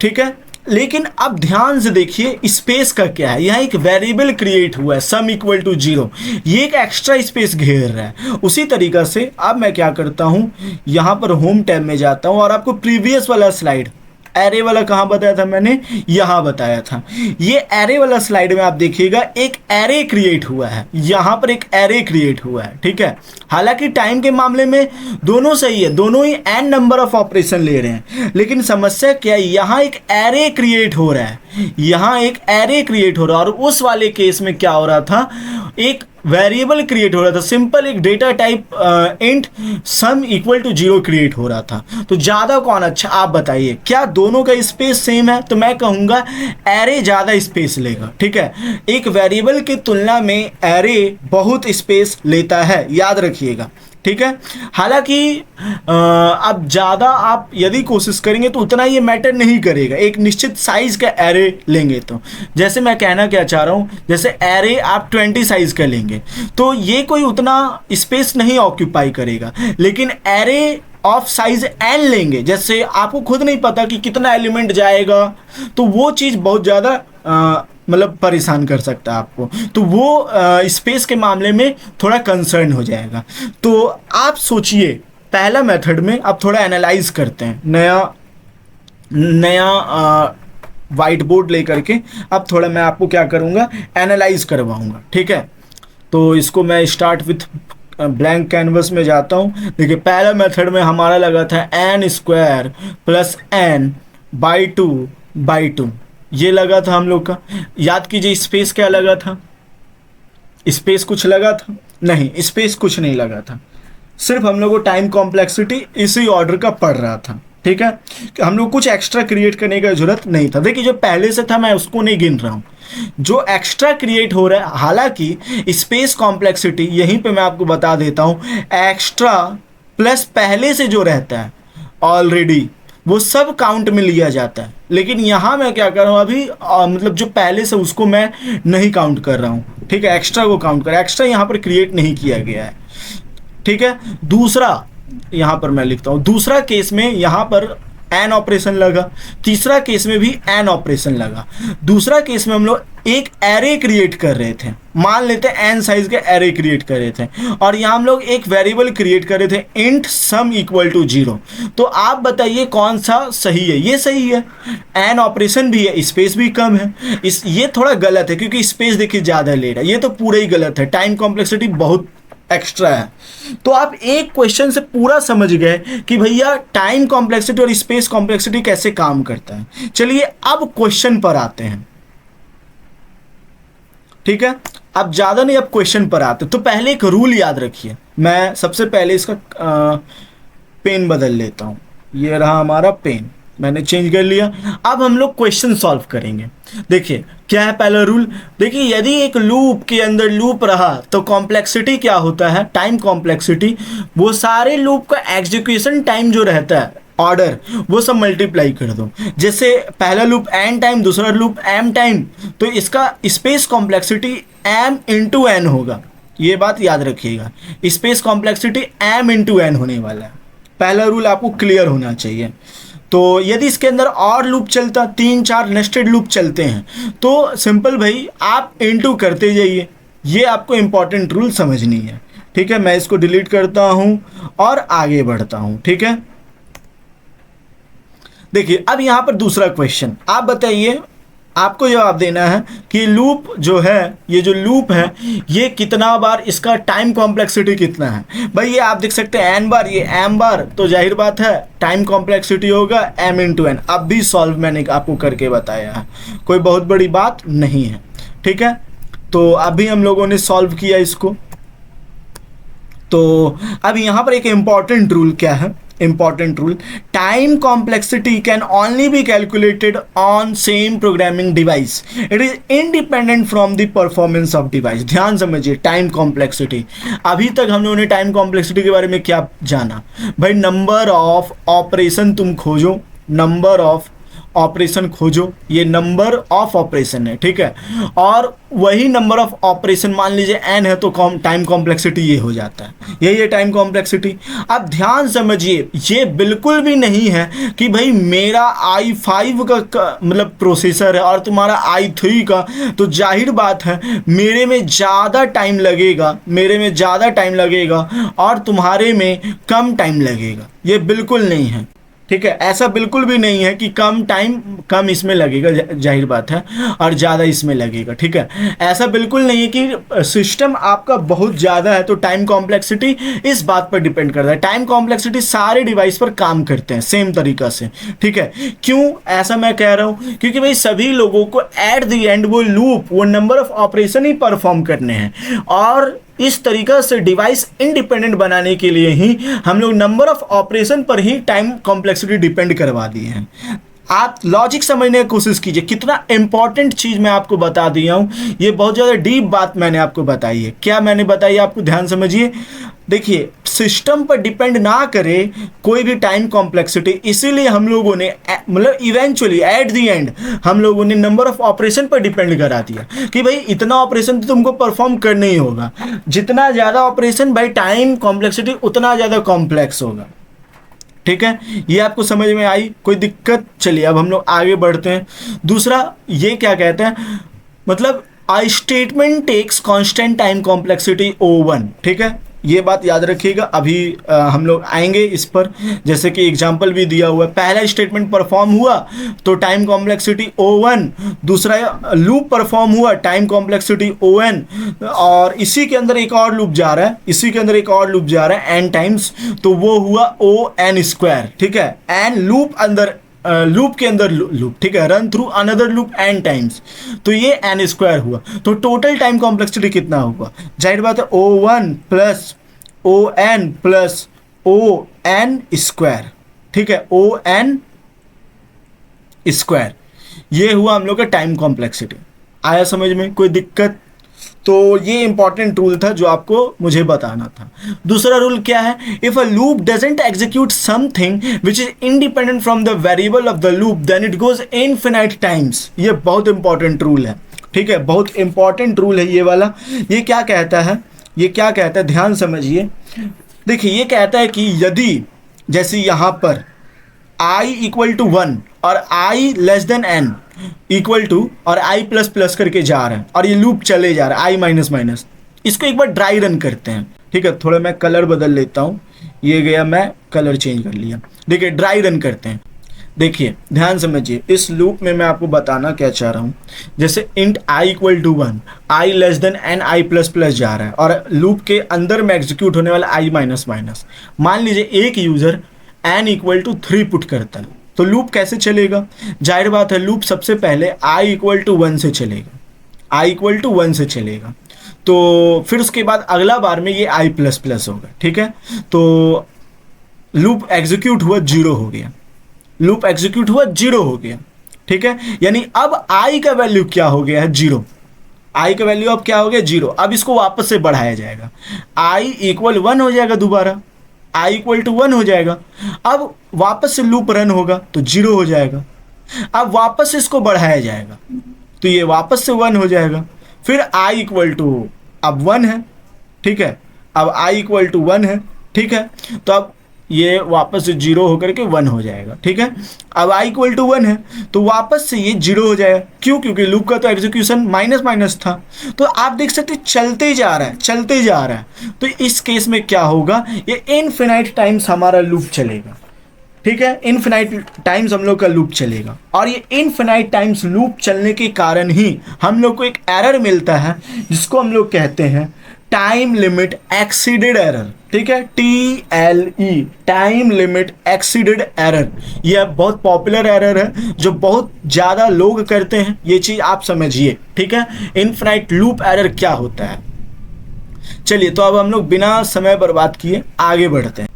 ठीक है। लेकिन अब ध्यान से देखिए स्पेस का क्या है। यहाँ एक वेरिएबल क्रिएट हुआ है सम इक्वल टू 0, ये एक एक्स्ट्रा स्पेस घेर रहा है। उसी तरीक़ा से अब मैं क्या करता हूँ, यहाँ पर होम टैब में जाता हूँ और आपको प्रीवियस वाला स्लाइड एरे वाला कहाँ बताया था मैंने, यहाँ बताया था। ये एरे वाला स्लाइड में आप देखिएगा एक एरे क्रिएट हुआ है, यहाँ पर एक एरे क्रिएट हुआ है। ठीक है, हालांकि टाइम के मामले में दोनों सही है, दोनों ही n नंबर ऑफ ऑपरेशन ले रहे हैं। लेकिन समस्या क्या है, यहाँ एक एरे क्रिएट हो रहा है, और उस वाले केस में क्या हो रहा था, एक वेरिएबल क्रिएट हो रहा था, सिंपल एक data type int sum equal to 0 create हो रहा था। तो ज़्यादा कौन अच्छा, आप बताइए, क्या दोनों का स्पेस सेम है? तो मैं कहूँगा एरे ज़्यादा स्पेस लेगा। ठीक है, एक वेरिएबल की तुलना में एरे बहुत स्पेस लेता है, याद रखिएगा। ठीक है, हालांकि अब ज़्यादा आप यदि कोशिश करेंगे तो उतना ये मैटर नहीं करेगा, एक निश्चित साइज़ का एरे लेंगे तो। जैसे मैं कहना क्या चाह रहा हूँ, जैसे एरे आप 20 साइज़ का लेंगे तो ये कोई उतना स्पेस नहीं ऑक्यूपाई करेगा। लेकिन एरे ऑफ साइज n लेंगे, जैसे आपको खुद नहीं पता कि कितना एलिमेंट जाएगा, तो वो चीज़ बहुत ज़्यादा मतलब परेशान कर सकता है आपको, तो वो स्पेस के मामले में थोड़ा कंसर्न हो जाएगा। तो आप सोचिए पहला मेथड में अब थोड़ा एनालाइज करते हैं, नया वाइट बोर्ड लेकर के अब थोड़ा मैं आपको क्या करूँगा, एनालाइज करवाऊँगा। ठीक है, तो इसको मैं स्टार्ट विथ ब्लैंक कैनवस में जाता हूँ। देखिए पहला मेथड में हमारा लगा था n² + n/2/2, ये लगा था हम लोग का। याद कीजिए स्पेस क्या लगा था, स्पेस कुछ लगा था? नहीं, स्पेस कुछ नहीं लगा था, सिर्फ हम लोग को टाइम कॉम्प्लेक्सिटी इसी ऑर्डर का पड़ रहा था। ठीक है, कि हम लोग कुछ एक्स्ट्रा क्रिएट करने की जरूरत नहीं था। देखिए जो पहले से था मैं उसको नहीं गिन रहा हूँ, जो एक्स्ट्रा क्रिएट हो रहा है। हालांकि स्पेस कॉम्प्लेक्सिटी यहीं पे मैं आपको बता देता हूँ, एक्स्ट्रा प्लस पहले से जो रहता है ऑलरेडी वो सब काउंट में लिया जाता है। लेकिन यहाँ मैं क्या कर रहा हूँ अभी, मतलब जो पहले से उसको मैं नहीं काउंट कर रहा हूँ, ठीक है, एक्स्ट्रा को काउंट कर, एक्स्ट्रा यहाँ पर क्रिएट नहीं किया गया है, ठीक है। दूसरा यहाँ पर मैं लिखता हूँ, दूसरा केस में यहाँ पर एन ऑपरेशन लगा, तीसरा केस में भी एन ऑपरेशन लगा। दूसरा केस में हम लोग एक एरे क्रिएट कर रहे थे, मान लेते हैं एन साइज के एरे क्रिएट कर रहे थे, और यहाँ हम लोग एक वेरिएबल क्रिएट कर रहे थे इंट सम इक्वल टू 0। तो आप बताइए कौन सा सही है? ये सही है, एन ऑपरेशन भी है, स्पेस भी कम है। ये थोड़ा गलत है क्योंकि स्पेस देखिए ज़्यादा ले रहा है, ये तो पूरा ही गलत है, टाइम कॉम्प्लेक्सिटी बहुत एक्स्ट्रा है। तो आप एक क्वेश्चन से पूरा समझ गए कि भैया टाइम कॉम्प्लेक्सिटी और स्पेस कॉम्प्लेक्सिटी कैसे काम करता है। चलिए अब क्वेश्चन पर आते हैं, ठीक है। अब ज्यादा नहीं, अब क्वेश्चन पर आते। तो पहले एक रूल याद रखिए, मैं सबसे पहले इसका पेन बदल लेता हूं। ये रहा हमारा पेन, मैंने चेंज कर लिया। अब हम लोग क्वेश्चन सॉल्व करेंगे। देखिए क्या है पहला रूल, देखिए यदि एक लूप के अंदर लूप रहा तो कॉम्प्लेक्सिटी क्या होता है, टाइम कॉम्प्लेक्सिटी, वो सारे लूप का एग्जीक्यूशन टाइम जो रहता है ऑर्डर, वो सब मल्टीप्लाई कर दो। जैसे पहला लूप एन टाइम, दूसरा लूप एम टाइम, तो इसका space complexity m into n होगा। ये बात याद रखिएगा, space complexity m into n होने वाला है। पहला रूल आपको क्लियर होना चाहिए। तो यदि इसके अंदर और लूप चलता, 3-4 नेस्टेड लूप चलते हैं, तो सिंपल भाई आप इनटू करते जाइए। ये आपको इंपॉर्टेंट रूल समझनी है, ठीक है। मैं इसको डिलीट करता हूं और आगे बढ़ता हूं, ठीक है। देखिए अब यहां पर दूसरा क्वेश्चन, आप बताइए, आपको जवाब देना है कि लूप जो है, ये जो लूप है, ये कितना बार, इसका टाइम कॉम्प्लेक्सिटी कितना है। भाई ये आप देख सकते हैं एन बार, ये एम बार, तो जाहिर बात है टाइम कॉम्प्लेक्सिटी होगा एम इंटू एन। अब भी सॉल्व मैंने आपको करके बताया है, कोई बहुत बड़ी बात नहीं है, ठीक है। तो अभी हम लोगों ने सॉल्व किया इसको। तो अब यहाँ पर एक इंपॉर्टेंट रूल क्या है, important rule, time complexity can only be calculated on same programming device, it is independent from the performance of device। ध्यान समझिए, टाइम कॉम्प्लेक्सिटी, अभी तक हम लोगों ने टाइम कॉम्प्लेक्सिटी के बारे में क्या जाना भाई, नंबर ऑफ ऑपरेशन तुम खोजो, नंबर ऑफ ऑपरेशन खोजो, ये नंबर ऑफ ऑपरेशन है, ठीक है। और वही नंबर ऑफ ऑपरेशन मान लीजिए एन है, तो टाइम कॉम्प्लेक्सिटी ये हो जाता है, यही है टाइम कॉम्प्लेक्सिटी। अब ध्यान समझिए, ये बिल्कुल भी नहीं है कि भाई मेरा i5 का मतलब प्रोसेसर है और तुम्हारा i3 का, तो जाहिर बात है मेरे में ज़्यादा टाइम लगेगा, मेरे में ज़्यादा टाइम लगेगा और तुम्हारे में कम टाइम लगेगा। ये बिल्कुल नहीं है, ठीक है। ऐसा बिल्कुल भी नहीं है कि कम टाइम कम इसमें लगेगा, जाहिर बात है, और ज़्यादा इसमें लगेगा, ठीक है। ऐसा बिल्कुल नहीं है कि सिस्टम आपका बहुत ज़्यादा है तो टाइम कॉम्प्लेक्सिटी इस बात पर डिपेंड करता है। टाइम कॉम्प्लेक्सिटी सारे डिवाइस पर काम करते हैं सेम तरीक़ा से, ठीक है। क्यों ऐसा मैं कह रहा हूँ, क्योंकि भाई सभी लोगों को एट द एंड वो लूप, वो number of operation he perform करने हैं, और इस तरीका से डिवाइस इंडिपेंडेंट बनाने के लिए ही हम लोग नंबर ऑफ ऑपरेशन पर ही टाइम कॉम्प्लेक्सिटी डिपेंड करवा दी है। आप लॉजिक समझने की कोशिश कीजिए, कितना इंपॉर्टेंट चीज़ मैं आपको बता दिया हूँ। ये बहुत ज़्यादा डीप बात मैंने आपको बताई है। क्या मैंने बताई आपको, ध्यान समझिए। देखिए सिस्टम पर डिपेंड ना करे कोई भी टाइम कॉम्प्लेक्सिटी, इसीलिए हम लोगों ने मतलब इवेंचुअली एट द एंड हम लोगों ने नंबर ऑफ ऑपरेशन पर डिपेंड करा दिया कि भाई इतना ऑपरेशन तो तुमको परफॉर्म करना ही होगा। जितना ज़्यादा ऑपरेशन भाई टाइम कॉम्प्लेक्सिटी उतना ज़्यादा कॉम्प्लेक्स होगा, ठीक है। ये आपको समझ में आई, कोई दिक्कत? चलिए अब हम लोग आगे बढ़ते हैं। दूसरा ये क्या कहते हैं, मतलब I statement takes constant time complexity O1, ठीक है। ये बात याद रखिएगा, अभी हम लोग आएंगे इस पर। जैसे कि एग्जांपल भी दिया हुआ है, पहला स्टेटमेंट परफॉर्म हुआ तो टाइम कॉम्प्लेक्सिटी O1, दूसरा लूप परफॉर्म हुआ टाइम कॉम्प्लेक्सिटी ON, और इसी के अंदर एक और लूप जा रहा है, इसी के अंदर एक और लूप जा रहा है n टाइम्स, तो वो हुआ ON², ठीक है। एन लूप अंदर लूप के अंदर लूप, ठीक है, run through another loop n times, तो ये n² हुआ। तो टोटल टाइम कॉम्प्लेक्सिटी कितना हुआ, जाहिर बात है O1 plus ON plus ON², ठीक है, ON स्क्वायर। ये हुआ हम लोग का टाइम कॉम्प्लेक्सिटी। आया समझ में, कोई दिक्कत? तो ये इंपॉर्टेंट रूल था जो आपको मुझे बताना था। दूसरा रूल क्या है? If a loop doesn't execute something which is independent from the variable of the loop then it goes infinite times. ये बहुत इंपॉर्टेंट रूल है, ठीक है, बहुत इंपॉर्टेंट रूल है ये वाला। ये क्या कहता है? ये क्या कहता है, ध्यान समझिए। देखिए, ये कहता है कि यदि जैसे यहां पर I इक्वल टू 1 और I less than n equal to और I प्लस प्लस करके जा रहा है और ये लूप चले जा रहा है I माइनस माइनस, इसको एक बार ड्राई रन करते हैं, ठीक है। थोड़ा मैं कलर बदल लेता हूँ, ये गया, मैं कलर चेंज कर लिया। देखिए, ड्राई रन करते हैं। देखिए, ध्यान समझिए, इस लूप में मैं आपको बताना क्या चाह रहा हूँ। जैसे int I equal to 1, I less than n I plus plus जा रहा है और लूप के अंदर में एग्जीक्यूट होने वाला I माइनस माइनस। मान लीजिए एक user n equal to 3 put करता है, तो लूप कैसे चलेगा? जाहिर बात है, लूप सबसे पहले I इक्वल टू 1 से चलेगा, I इक्वल टू 1 से चलेगा। तो फिर उसके बाद अगला बार में ये I प्लस प्लस होगा, ठीक है। तो लूप एग्जीक्यूट हुआ, 0 हो गया, लूप एग्जीक्यूट हुआ, 0 हो गया, ठीक है। यानी अब I का वैल्यू क्या हो गया है? 0। I का वैल्यू अब क्या हो गया? 0। अब इसको वापस से बढ़ाया जाएगा, I इक्वल 1 हो जाएगा, दोबारा I इक्वल टू 1 हो जाएगा। अब वापस से लूप रन होगा तो 0 हो जाएगा। अब वापस से इसको बढ़ाया जाएगा तो ये वापस से 1 हो जाएगा। फिर I इक्वल टू अब 1 है, ठीक है, अब I इक्वल टू 1 है, ठीक है। तो अब ये वापस से 0 होकर के 1 हो जाएगा, ठीक है। अब I इक्वल टू 1 है तो वापस से ये 0 हो जाएगा। क्यों? क्योंकि लूप का तो एग्जीक्यूशन माइनस माइनस था। तो आप देख सकते हैं चलते जा रहा है, चलते जा रहा है। तो इस केस में क्या होगा? ये इनफिनाइट टाइम्स हमारा लूप चलेगा, ठीक है, इनफिनाइट टाइम्स हम लोग का लूप चलेगा। और ये इनफिनाइट टाइम्स लूप चलने के कारण ही हम लोग को एक एरर मिलता है जिसको हम लोग कहते हैं टाइम लिमिट एक्सीडेड एरर, ठीक है, TLE, time limit exceeded error. यह बहुत पॉपुलर एरर है जो बहुत ज़्यादा लोग करते हैं, ये चीज़ आप समझिए, ठीक है। इनफिनाइट लूप एरर क्या होता है? चलिए, तो अब हम लोग बिना समय बर्बाद किए आगे बढ़ते हैं,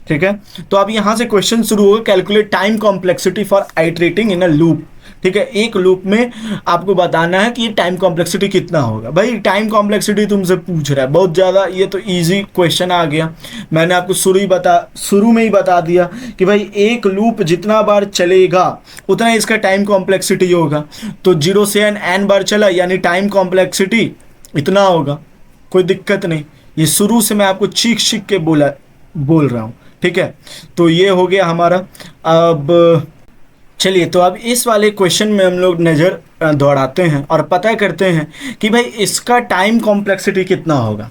ठीक है। तो अब यहाँ से क्वेश्चन शुरू होगा, calculate time complexity for iterating in a loop, ठीक है। एक लूप में आपको बताना है कि ये टाइम कॉम्प्लेक्सिटी कितना होगा। भाई टाइम कॉम्प्लेक्सिटी तुमसे पूछ रहा है बहुत ज़्यादा, ये तो इजी क्वेश्चन आ गया। मैंने आपको शुरू में ही बता दिया कि भाई एक लूप जितना बार चलेगा उतना इसका टाइम कॉम्प्लेक्सिटी होगा। तो 0 से n बार चला यानी टाइम कॉम्प्लेक्सिटी इतना होगा, कोई दिक्कत नहीं। ये शुरू से मैं आपको चीख के बोल रहा हूँ, ठीक है। तो ये हो गया हमारा। अब चलिए, तो अब इस वाले क्वेश्चन में हम लोग नज़र दौड़ाते हैं और पता करते हैं कि भाई इसका टाइम कॉम्प्लेक्सिटी कितना होगा।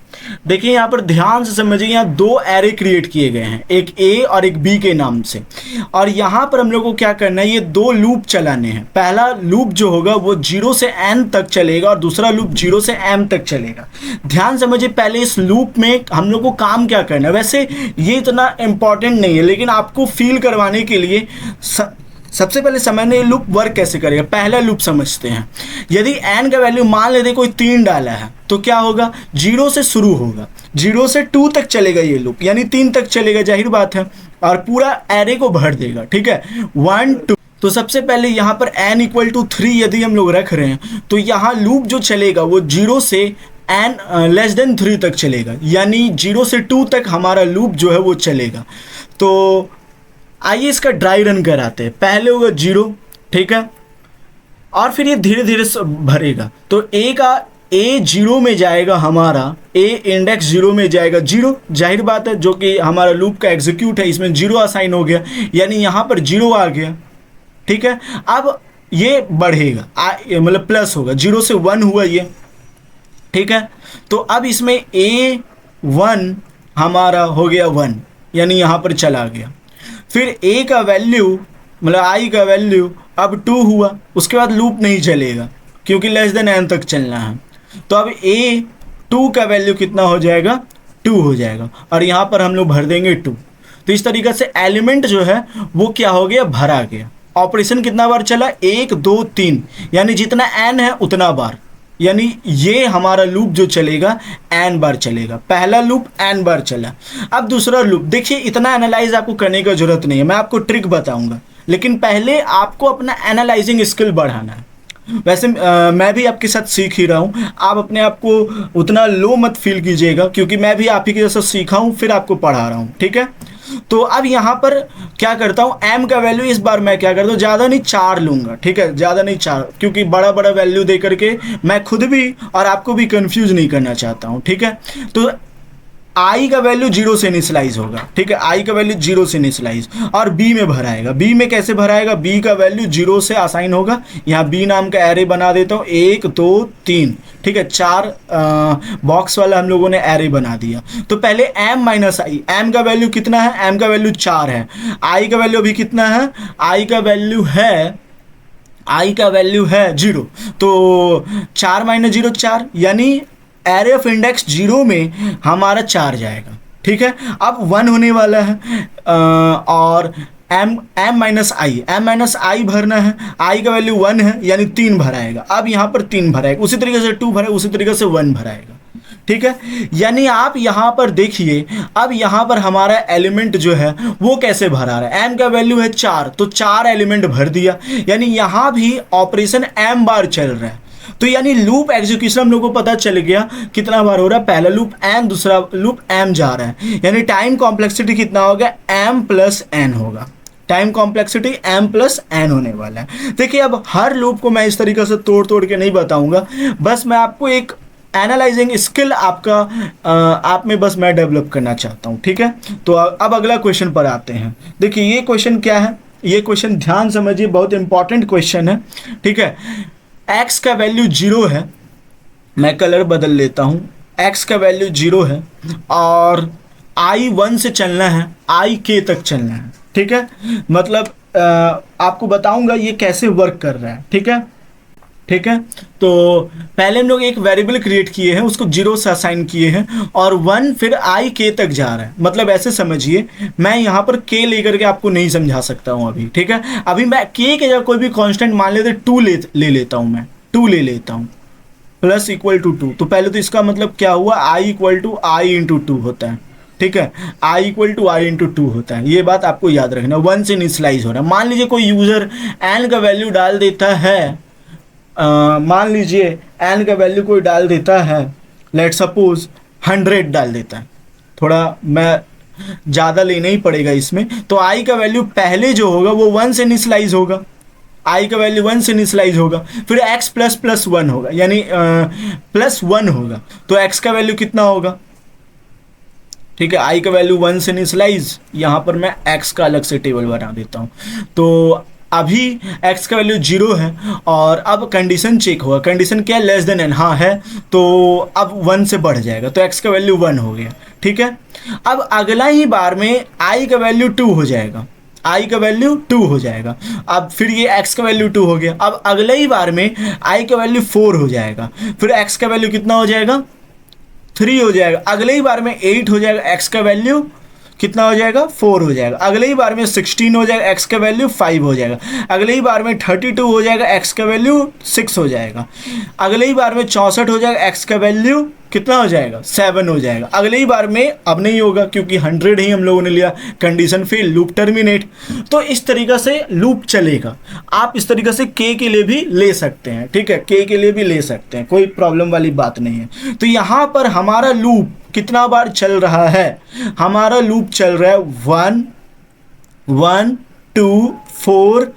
देखिए, यहाँ पर ध्यान से समझिए, यहाँ 2 एरे क्रिएट किए गए हैं, एक A और एक B के नाम से। और यहाँ पर हम लोग को क्या करना है, ये 2 लूप चलाने हैं। पहला लूप जो होगा वो 0 से n तक चलेगा और दूसरा लूप 0 से m तक चलेगा। ध्यान समझिए, पहले इस लूप में हम लोग को काम क्या करना है। वैसे ये इतना इम्पॉर्टेंट नहीं है, लेकिन आपको फील करवाने के लिए सबसे पहले समझने ये लूप वर्क कैसे करेगा। पहला लूप समझते हैं। यदि n का वैल्यू मान लेते कोई 3 डाला है तो क्या होगा, 0 से शुरू होगा, 0 से 2 तक चलेगा ये लूप, यानी 3 तक चलेगा, जाहिर बात है, और पूरा एरे को भर देगा, ठीक है, 1 2। तो सबसे पहले यहाँ पर n इक्वल टू 3 यदि हम लोग रख रहे हैं तो यहाँ लूप जो चलेगा वो 0 से n लेस देन 3 तक चलेगा, यानी 0 से 2 तक हमारा लूप जो है वो चलेगा। तो आइए इसका ड्राई रन कराते हैं। पहले होगा 0, ठीक है, और फिर ये धीरे धीरे भरेगा। तो A 0 में जाएगा, हमारा A इंडेक्स 0 में जाएगा 0, जाहिर बात है, जो कि हमारा लूप का एग्जीक्यूट है, इसमें 0 असाइन हो गया, यानी यहाँ पर 0 आ गया, ठीक है। अब ये बढ़ेगा, मतलब प्लस होगा, 0 से 1 हुआ ये, ठीक है। तो अब इसमें A1 हमारा हो गया 1, यानी यहाँ पर चला गया। फिर A का वैल्यू मतलब I का वैल्यू अब 2 हुआ, उसके बाद लूप नहीं चलेगा क्योंकि लेस देन n तक चलना है। तो अब A2 का वैल्यू कितना हो जाएगा, 2 हो जाएगा, और यहाँ पर हम लोग भर देंगे 2। तो इस तरीक़े से एलिमेंट जो है वो क्या हो गया, भरा गया। ऑपरेशन कितना बार चला, 1 2 3, यानी जितना n है उतना बार, यानी ये हमारा लूप जो चलेगा n बार चलेगा, पहला लूप n बार चला। अब दूसरा लूप देखिए, इतना एनालाइज आपको करने की जरूरत नहीं है, मैं आपको ट्रिक बताऊंगा, लेकिन पहले आपको अपना एनालाइजिंग स्किल बढ़ाना है। वैसे मैं भी आपके साथ सीख ही रहा हूँ, आप अपने आप को उतना लो मत फील कीजिएगा, क्योंकि मैं भी आप ही के जैसा सीखा हूँ फिर आपको पढ़ा रहा हूँ, ठीक है। तो अब यहाँ पर क्या करता हूँ, m का वैल्यू इस बार मैं क्या करता हूँ, ज़्यादा नहीं 4 लूँगा, ठीक है, ज़्यादा नहीं 4, क्योंकि बड़ा बड़ा वैल्यू दे करके मैं खुद भी और आपको भी कंफ्यूज नहीं करना चाहता हूँ, ठीक है। तो आई का वैल्यू 0 से इनिशियलाइज होगा, ठीक है, आई का वैल्यू 0 से इनिशियलाइज, और बी में भराएगा। बी में कैसे भराएगा, बी का वैल्यू 0 से असाइन होगा। यहाँ बी नाम का एरे बना देता हूँ, 1 2 3, ठीक है, 4 बॉक्स वाला हम लोगों ने एरे बना दिया। तो पहले m माइनस आई, एम का वैल्यू कितना है, m का वैल्यू 4 है, आई का वैल्यू अभी कितना है, आई का वैल्यू है 0, तो 4 माइनस 0 4, यानी एरे ऑफ इंडेक्स 0 में हमारा 4 जाएगा, ठीक है। अब 1 होने वाला है और m माइनस आई भरना है, आई का वैल्यू 1 है यानी 3 भराएगा। अब यहाँ पर 3 भराएगा, उसी तरीके से 2 भराएगा, उसी तरीके से 1 भराएगा, ठीक है। यानी आप यहाँ पर देखिए, अब यहाँ पर हमारा एलिमेंट जो है वो कैसे भरा रहा है, m का वैल्यू है 4, तो 4 एलिमेंट भर दिया, यानी यहाँ भी ऑपरेशन m बार चल रहा है। तो यानी लूप एग्जीक्यूशन हम लोग को पता चल गया कितना बार हो रहा है, पहला लूप n, दूसरा लूप m जा रहा है, यानी टाइम कॉम्प्लेक्सिटी कितना होगा, m प्लस n होगा, time complexity m plus n होने वाला है। देखिए अब हर लूप को मैं इस तरीके से तोड़ तोड़ के नहीं बताऊंगा, बस मैं आपको एक एनालाइजिंग स्किल आपका आप में बस मैं डेवलप करना चाहता हूँ, ठीक है। तो अब अगला क्वेश्चन पर आते हैं। देखिए ये क्वेश्चन क्या है, ये क्वेश्चन ध्यान समझिए, बहुत इंपॉर्टेंट क्वेश्चन है, ठीक है। x का वैल्यू 0 है, मैं कलर बदल लेता हूँ, x का वैल्यू 0 है और i 1 से चलना है, i k तक चलना है, ठीक है। मतलब आपको बताऊंगा ये कैसे वर्क कर रहा है, ठीक है, ठीक है। तो पहले हम लोग एक वेरिएबल क्रिएट किए हैं, उसको 0 से असाइन किए हैं और 1 फिर i k तक जा रहा है। मतलब ऐसे समझिए, मैं यहाँ पर k लेकर के आपको नहीं समझा सकता हूँ अभी, ठीक है। अभी मैं k के जगह कोई भी कांस्टेंट मान लेते 2 ले लेता हूँ, मैं 2 ले लेता हूँ, प्लस इक्वल टू 2। तो पहले तो इसका मतलब क्या हुआ, i equal to i into 2 होता है, ठीक है, i equal to i into 2 होता है, ये बात आपको याद रखना। 1 से इनिशियलाइज हो रहा है। मान लीजिए कोई यूजर n का वैल्यू डाल देता है, मान लीजिए n का वैल्यू कोई डाल देता है, लेट सपोज 100 डाल देता है, थोड़ा मैं ज़्यादा लेना ही पड़ेगा इसमें, तो i का वैल्यू पहले जो होगा वो 1 से इनिशियलाइज होगा, i का वैल्यू 1 से इनिशियलाइज होगा, फिर x प्लस प्लस 1 होगा, यानी प्लस 1 होगा, तो x का वैल्यू कितना होगा, ठीक है, i का वैल्यू 1 से इनिशियलाइज, यहाँ पर मैं x का अलग से टेबल बना देता हूँ। तो अभी x का वैल्यू 0 है और अब कंडीशन चेक होगा, कंडीशन क्या है, लेस देन n, हाँ है, तो अब 1 से बढ़ जाएगा, तो x का वैल्यू 1 हो गया, ठीक है। अब अगला ही बार में i का वैल्यू 2 हो जाएगा, i का वैल्यू 2 हो जाएगा, अब फिर ये x का वैल्यू 2 हो गया, अब अगले ही बार में i का वैल्यू 4 हो जाएगा, फिर x का वैल्यू कितना हो जाएगा, 3 हो जाएगा, अगले ही बार में 8 हो जाएगा, x का वैल्यू कितना हो जाएगा, 4 हो जाएगा, अगले ही बार में 16 हो जाएगा, x का वैल्यू 5 हो जाएगा, अगले ही बार में 32 हो जाएगा, x का वैल्यू 6 हो जाएगा, अगले ही बार में 64 हो जाएगा, x का वैल्यू कितना हो जाएगा, 7 हो जाएगा, अगले ही बार में अब नहीं होगा क्योंकि 100 ही हम लोगों ने लिया, कंडीशन फेल, लूप टर्मिनेट। तो इस तरीक़े से लूप चलेगा। आप इस तरीक़े से k के लिए भी ले सकते हैं, ठीक है, k के लिए भी ले सकते हैं, कोई प्रॉब्लम वाली बात नहीं है। तो यहाँ पर हमारा लूप कितना बार चल रहा है, हमारा लूप चल रहा है 1 1 2 4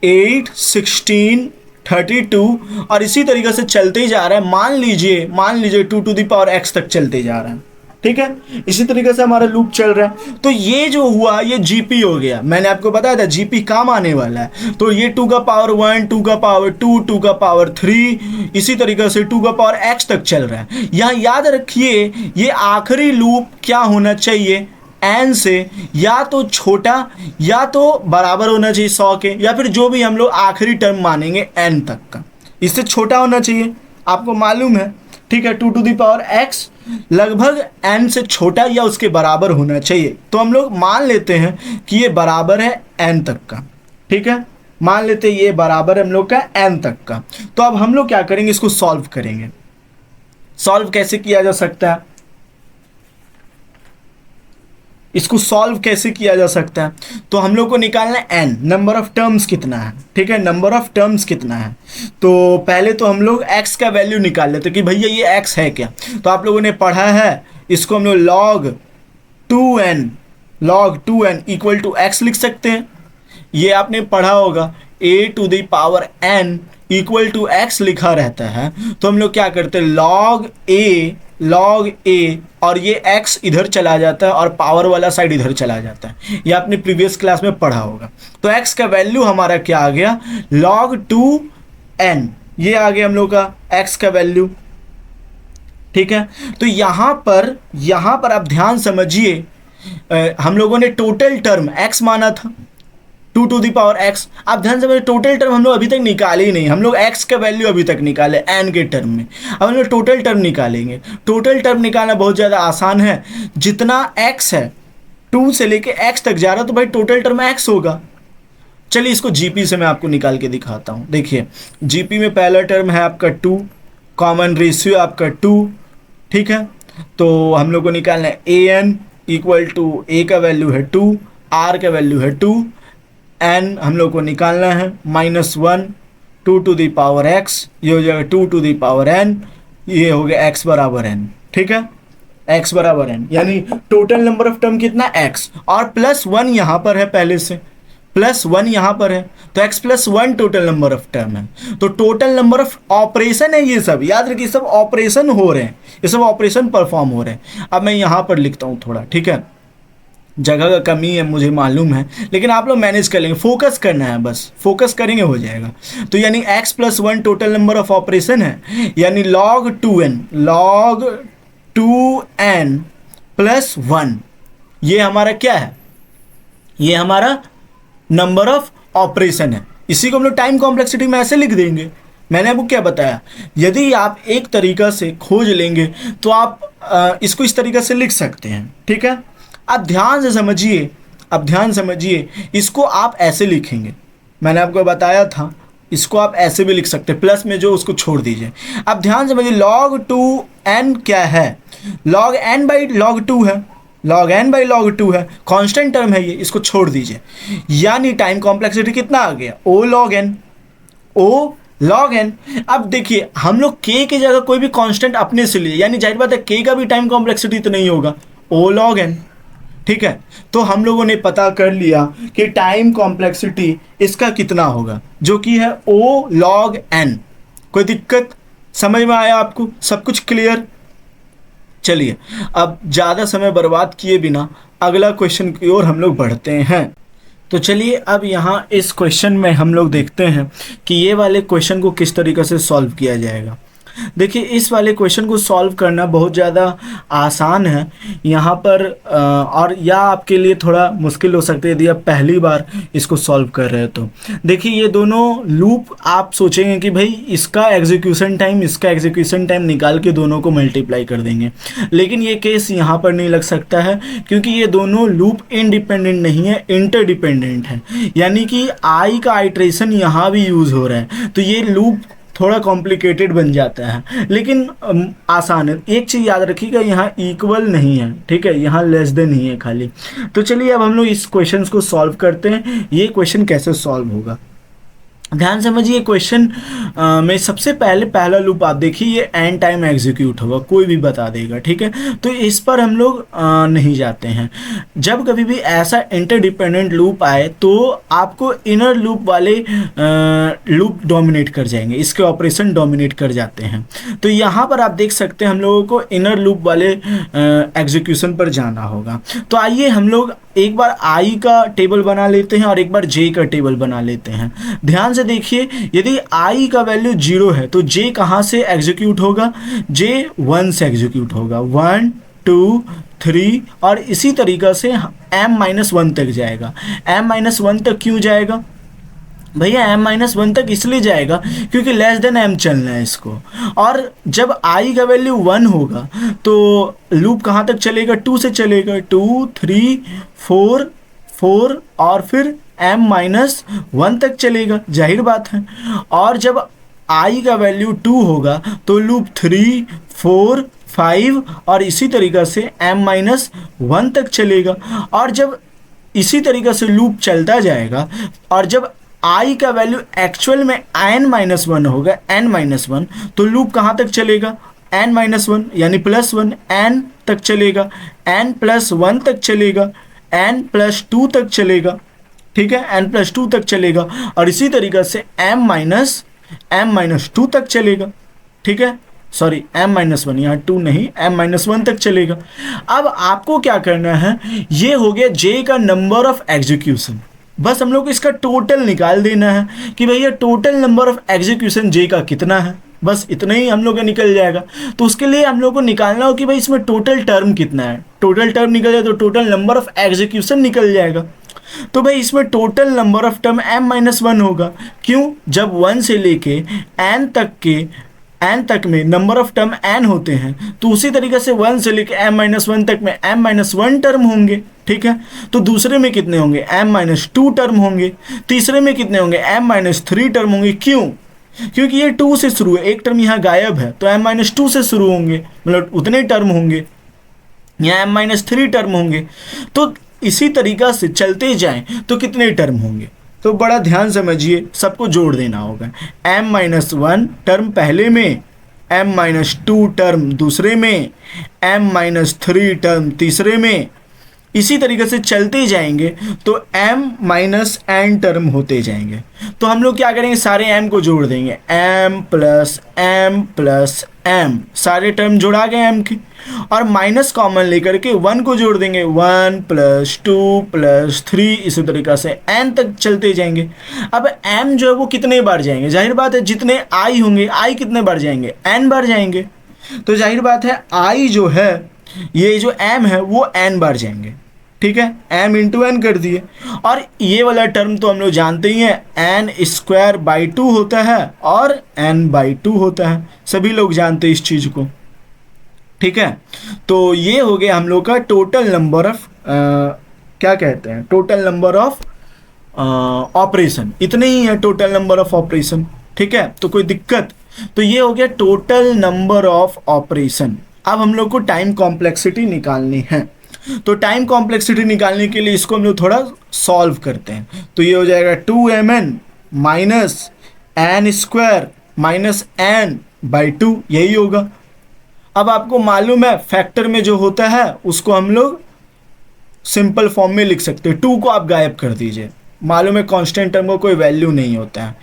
8 16 32 और इसी तरीके से चलते ही जा रहा है। मान लीजिए 2 टू द पावर x तक चलते जा रहा है, ठीक है, इसी तरीके से हमारा लूप चल रहा है। तो ये जो हुआ ये जीपी हो गया, मैंने आपको बताया था जीपी काम आने वाला है। तो ये 2 का पावर 1 2 का पावर 2 2 का पावर 3 इसी तरीके से 2 का पावर x तक चल रहा है। यहाँ याद रखिए ये आखिरी लूप क्या होना चाहिए, n से या तो छोटा या तो बराबर होना चाहिए 100 के, या फिर जो भी हम लोग आखिरी टर्म मानेंगे n तक का, इससे छोटा होना चाहिए, आपको मालूम है, ठीक है। 2 टू द पावर x लगभग n से छोटा या उसके बराबर होना चाहिए। तो हम लोग मान लेते हैं कि ये बराबर है n तक का, ठीक है, मान लेते हैं ये बराबर हम लोग का n तक का। तो अब हम लोग क्या करेंगे, इसको सॉल्व करेंगे। सॉल्व कैसे किया जा सकता है, इसको सॉल्व कैसे किया जा सकता है, तो हम लोग को निकालना है n, नंबर ऑफ टर्म्स कितना है, ठीक है, नंबर ऑफ टर्म्स कितना है। तो पहले तो हम लोग x का वैल्यू निकाल लेते कि भैया ये x है क्या। तो आप लोगों ने पढ़ा है, इसको हम लोग log 2n equal to x लिख सकते हैं। ये आपने पढ़ा होगा, a to the power n equal to x लिखा रहता है। तो हम लोग क्या करते हैं, log a और ये x इधर चला जाता है और पावर वाला साइड इधर चला जाता है। ये आपने प्रीवियस क्लास में पढ़ा होगा। तो x का वैल्यू हमारा क्या आ गया, log 2n, ये आ गया हम लोग का x का वैल्यू, ठीक है। तो यहाँ पर आप ध्यान समझिए, हम लोगों ने टोटल टर्म x माना था 2 टू दी पावर x। आप ध्यान से, टोटल टर्म हम लोग अभी तक निकाले ही नहीं, हम लोग x का वैल्यू अभी तक निकाले n के टर्म में। अब हम लोग टोटल टर्म निकालेंगे। टोटल टर्म निकालना बहुत ज़्यादा आसान है, जितना x है 2 से लेके x तक जा रहा तो भाई टोटल टर्म x होगा। चलिए इसको जीपी से मैं आपको निकाल के दिखाता हूँ। देखिए जीपी में पहला टर्म है आपका 2, कॉमन रेशियो आपका 2, ठीक है। तो हम लोग को निकालना है an इक्वल टू a का वैल्यू है 2, r का वैल्यू है 2, n हम लोग को निकालना है -1, 2 टू दी पावर x, ये हो जाएगा 2 टू दी पावर n, ये हो गया x बराबर n, ठीक है, x बराबर n। यानी टोटल नंबर ऑफ टर्म कितना x, और +1 यहाँ पर है, पहले से +1 यहाँ पर है, तो x +1 total number of term है। तो टोटल नंबर ऑफ ऑपरेशन है ये सब, याद रखिए सब ऑपरेशन हो रहे हैं, ये सब ऑपरेशन परफॉर्म हो रहे हैं। अब मैं यहाँ पर लिखता हूँ थोड़ा, ठीक है, जगह का कमी है मुझे मालूम है, लेकिन आप लोग मैनेज कर लेंगे, फोकस करना है, बस फोकस करेंगे हो जाएगा। तो यानी x +1 total number of operation है, यानी log 2n +1, ये हमारा क्या है, ये हमारा नंबर ऑफ ऑपरेशन है। इसी को हम लोग टाइम कॉम्प्लेक्सिटी में ऐसे लिख देंगे। मैंने आपको क्या बताया, यदि आप एक तरीका से खोज लेंगे तो आप इसको इस तरीका से लिख सकते हैं, ठीक है। अब ध्यान से समझिए, अब ध्यान समझिए, इसको आप ऐसे लिखेंगे, मैंने आपको बताया था, इसको आप ऐसे भी लिख सकते हैं, प्लस में जो उसको छोड़ दीजिए। अब ध्यान समझिए, log 2n क्या है, log n बाई log 2 है, log n बाई log 2 है, कांस्टेंट टर्म है ये, इसको छोड़ दीजिए। यानी टाइम कॉम्प्लेक्सिटी कितना आ गया, O log n। अब देखिए हम लोग k की जगह कोई भी कांस्टेंट अपने से लिए, यानी जाहिर बात है k का भी टाइम कॉम्प्लेक्सिटी तो नहीं होगा, O log n, ठीक है। तो हम लोगों ने पता कर लिया कि टाइम कॉम्प्लेक्सिटी इसका कितना होगा, जो कि है O log n। कोई दिक्कत, समझ में आया आपको, सब कुछ क्लियर। चलिए अब ज़्यादा समय बर्बाद किए बिना अगला क्वेश्चन की ओर हम लोग बढ़ते हैं। तो चलिए अब यहाँ इस क्वेश्चन में हम लोग देखते हैं कि ये वाले क्वेश्चन को किस तरीके से सॉल्व किया जाएगा। देखिए इस वाले क्वेश्चन को सॉल्व करना बहुत ज़्यादा आसान है यहाँ पर, और या आपके लिए थोड़ा मुश्किल हो सकता है यदि आप पहली बार इसको सॉल्व कर रहे हो। तो देखिए ये दोनों लूप आप सोचेंगे कि भाई इसका एग्जीक्यूशन टाइम, इसका एग्जीक्यूशन टाइम निकाल के दोनों को मल्टीप्लाई कर देंगे, लेकिन ये केस यहाँ पर नहीं लग सकता है, क्योंकि ये दोनों लूप इंडिपेंडेंट नहीं है, इंटरडिपेंडेंट है। यानी कि आई का आइट्रेशन यहाँ भी यूज़ हो रहा है, तो ये लूप थोड़ा कॉम्प्लिकेटेड बन जाता है, लेकिन आसान है। एक चीज़ याद रखिएगा, यहाँ इक्वल नहीं है, ठीक है, यहाँ लेस देन ही है खाली। तो चलिए अब हम लोग इस क्वेश्चन को सॉल्व करते हैं। ये क्वेश्चन कैसे सॉल्व होगा, ध्यान समझिए। क्वेश्चन में सबसे पहले पहला लूप आप देखिए, ये एन टाइम एग्जीक्यूट होगा, कोई भी बता देगा, ठीक है। तो इस पर हम लोग नहीं जाते हैं। जब कभी भी ऐसा इंटरडिपेंडेंट लूप आए तो आपको इनर लूप वाले लूप डोमिनेट कर जाएंगे, इसके ऑपरेशन डोमिनेट कर जाते हैं। तो यहाँ पर आप देख सकते हैं हम लोगों को इनर लूप वाले एग्जीक्यूशन पर जाना होगा। तो आइए हम लोग एक बार आई का टेबल बना लेते हैं और एक बार जे का टेबल बना लेते हैं। ध्यान से देखिए, यदि आई का वैल्यू 0 है तो जे कहाँ से एग्जीक्यूट होगा, जे 1 से एग्जीक्यूट होगा, 1 2 3 और इसी तरीक़ा से m-1 तक जाएगा। m-1 तक क्यों जाएगा भैया, m-1 तक इसलिए जाएगा क्योंकि लेस देन m चलना है इसको। और जब i का वैल्यू 1 होगा तो लूप कहाँ तक चलेगा, 2 से चलेगा, 2 3 4 4 और फिर m माइनस वन तक चलेगा, जाहिर बात है। और जब i का वैल्यू 2 होगा तो लूप 3, 4, 5 और इसी तरीक़ा से m माइनस वन तक चलेगा। और जब इसी तरीक़ा से लूप चलता जाएगा और जब i का वैल्यू एक्चुअल में n माइनस वन होगा, n माइनस वन, तो लूप कहाँ तक चलेगा, n माइनस वन यानी प्लस वन, n तक चलेगा, n प्लस वन तक चलेगा, n प्लस टू तक चलेगा, ठीक है, n प्लस टू तक चलेगा। और इसी तरीक़ा से m माइनस टू तक चलेगा, ठीक है, सॉरी m माइनस वन, यहाँ टू नहीं, m माइनस वन तक चलेगा। अब आपको क्या करना है, ये हो गया j का नंबर ऑफ एग्जीक्यूशन। बस हम लोग को इसका टोटल निकाल देना है कि भैया total number of execution j का कितना है, बस इतना ही हम लोग का निकल जाएगा। तो उसके लिए हम लोग को निकालना हो कि भाई इसमें टोटल टर्म कितना है, टोटल टर्म निकल जाए तो टोटल नंबर ऑफ एग्जीक्यूशन निकल जाएगा। तो भाई इसमें total number of term m minus one होगा, क्यों, जब 1 से लेके n तक में नंबर ऑफ टर्म n होते हैं तो उसी तरीके से 1 से लेके m माइनस वन तक में m माइनस वन टर्म होंगे, ठीक है। तो दूसरे में कितने होंगे, m माइनस टू टर्म होंगे, तीसरे में कितने होंगे, m माइनस थ्री टर्म होंगे। क्यों, क्योंकि ये 2 से शुरू है, एक टर्म यहाँ गायब है तो m माइनस टू से शुरू होंगे, मतलब उतने टर्म होंगे, यहाँ m माइनस थ्री टर्म होंगे। तो इसी तरीक़ा से चलते जाएं तो कितने टर्म होंगे, तो बड़ा ध्यान समझिए, सबको जोड़ देना होगा। m माइनस वन टर्म पहले में, m माइनस टू टर्म दूसरे में, m माइनस थ्री टर्म तीसरे में, इसी तरीके से चलते जाएंगे तो m माइनस n टर्म होते जाएंगे। तो हम लोग क्या करेंगे, सारे m को जोड़ देंगे, m प्लस m, सारे टर्म जोड़ा गए m के, और माइनस कॉमन लेकर के 1 को जोड़ देंगे, 1 प्लस टू प्लस थ्री, इसी तरीक़ा से n तक चलते जाएंगे। अब m जो है वो कितने बार जाएंगे, जाहिर बात है जितने i होंगे, i कितने बार जाएंगे, n बार जाएंगे। तो जाहिर बात है i जो है, ये जो m है वो n बार जाएंगे, ठीक है, m इंटू एन कर दिए। और ये वाला टर्म तो हम लोग जानते ही हैं, n स्क्वायर बाई टू होता है और n बाई टू होता है, सभी लोग जानते हैं इस चीज़ को, ठीक है। तो ये हो गया हम लोग का टोटल नंबर ऑफ क्या कहते हैं, टोटल नंबर ऑफ ऑपरेशन, इतने ही है टोटल नंबर ऑफ ऑपरेशन, ठीक है। तो कोई दिक्कत, तो ये हो गया टोटल नंबर ऑफ ऑपरेशन। अब हम लोग को टाइम कॉम्प्लेक्सिटी निकालनी है, तो टाइम कॉम्प्लेक्सिटी निकालने के लिए इसको हम लोग थोड़ा सॉल्व करते हैं। तो ये हो जाएगा 2mn minus n square minus n by two, यही होगा। अब आपको मालूम है फैक्टर में जो होता है उसको हम लोग सिंपल फॉर्म में लिख सकते हैं, 2 को आप गायब कर दीजिए, मालूम है कांस्टेंट टर्म का कोई वैल्यू नहीं होता है।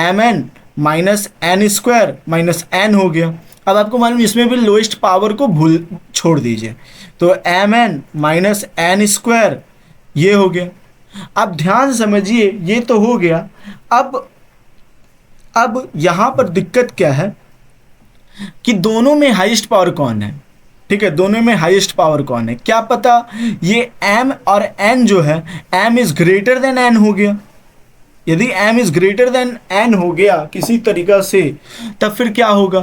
mn minus n square minus n हो गया। अब आपको मालूम इसमें भी लोएस्ट पावर को भूल छोड़ दीजिए, तो mn माइनस एन स्क्वायर ये हो गया। अब ध्यान समझिए, ये तो हो गया। अब यहाँ पर दिक्कत क्या है कि दोनों में हाईएस्ट पावर कौन है, ठीक है, दोनों में हाईएस्ट पावर कौन है, क्या पता ये m और n जो है m is greater than n हो गया। यदि m is greater than n हो गया किसी तरीक़ा से, तब फिर क्या होगा,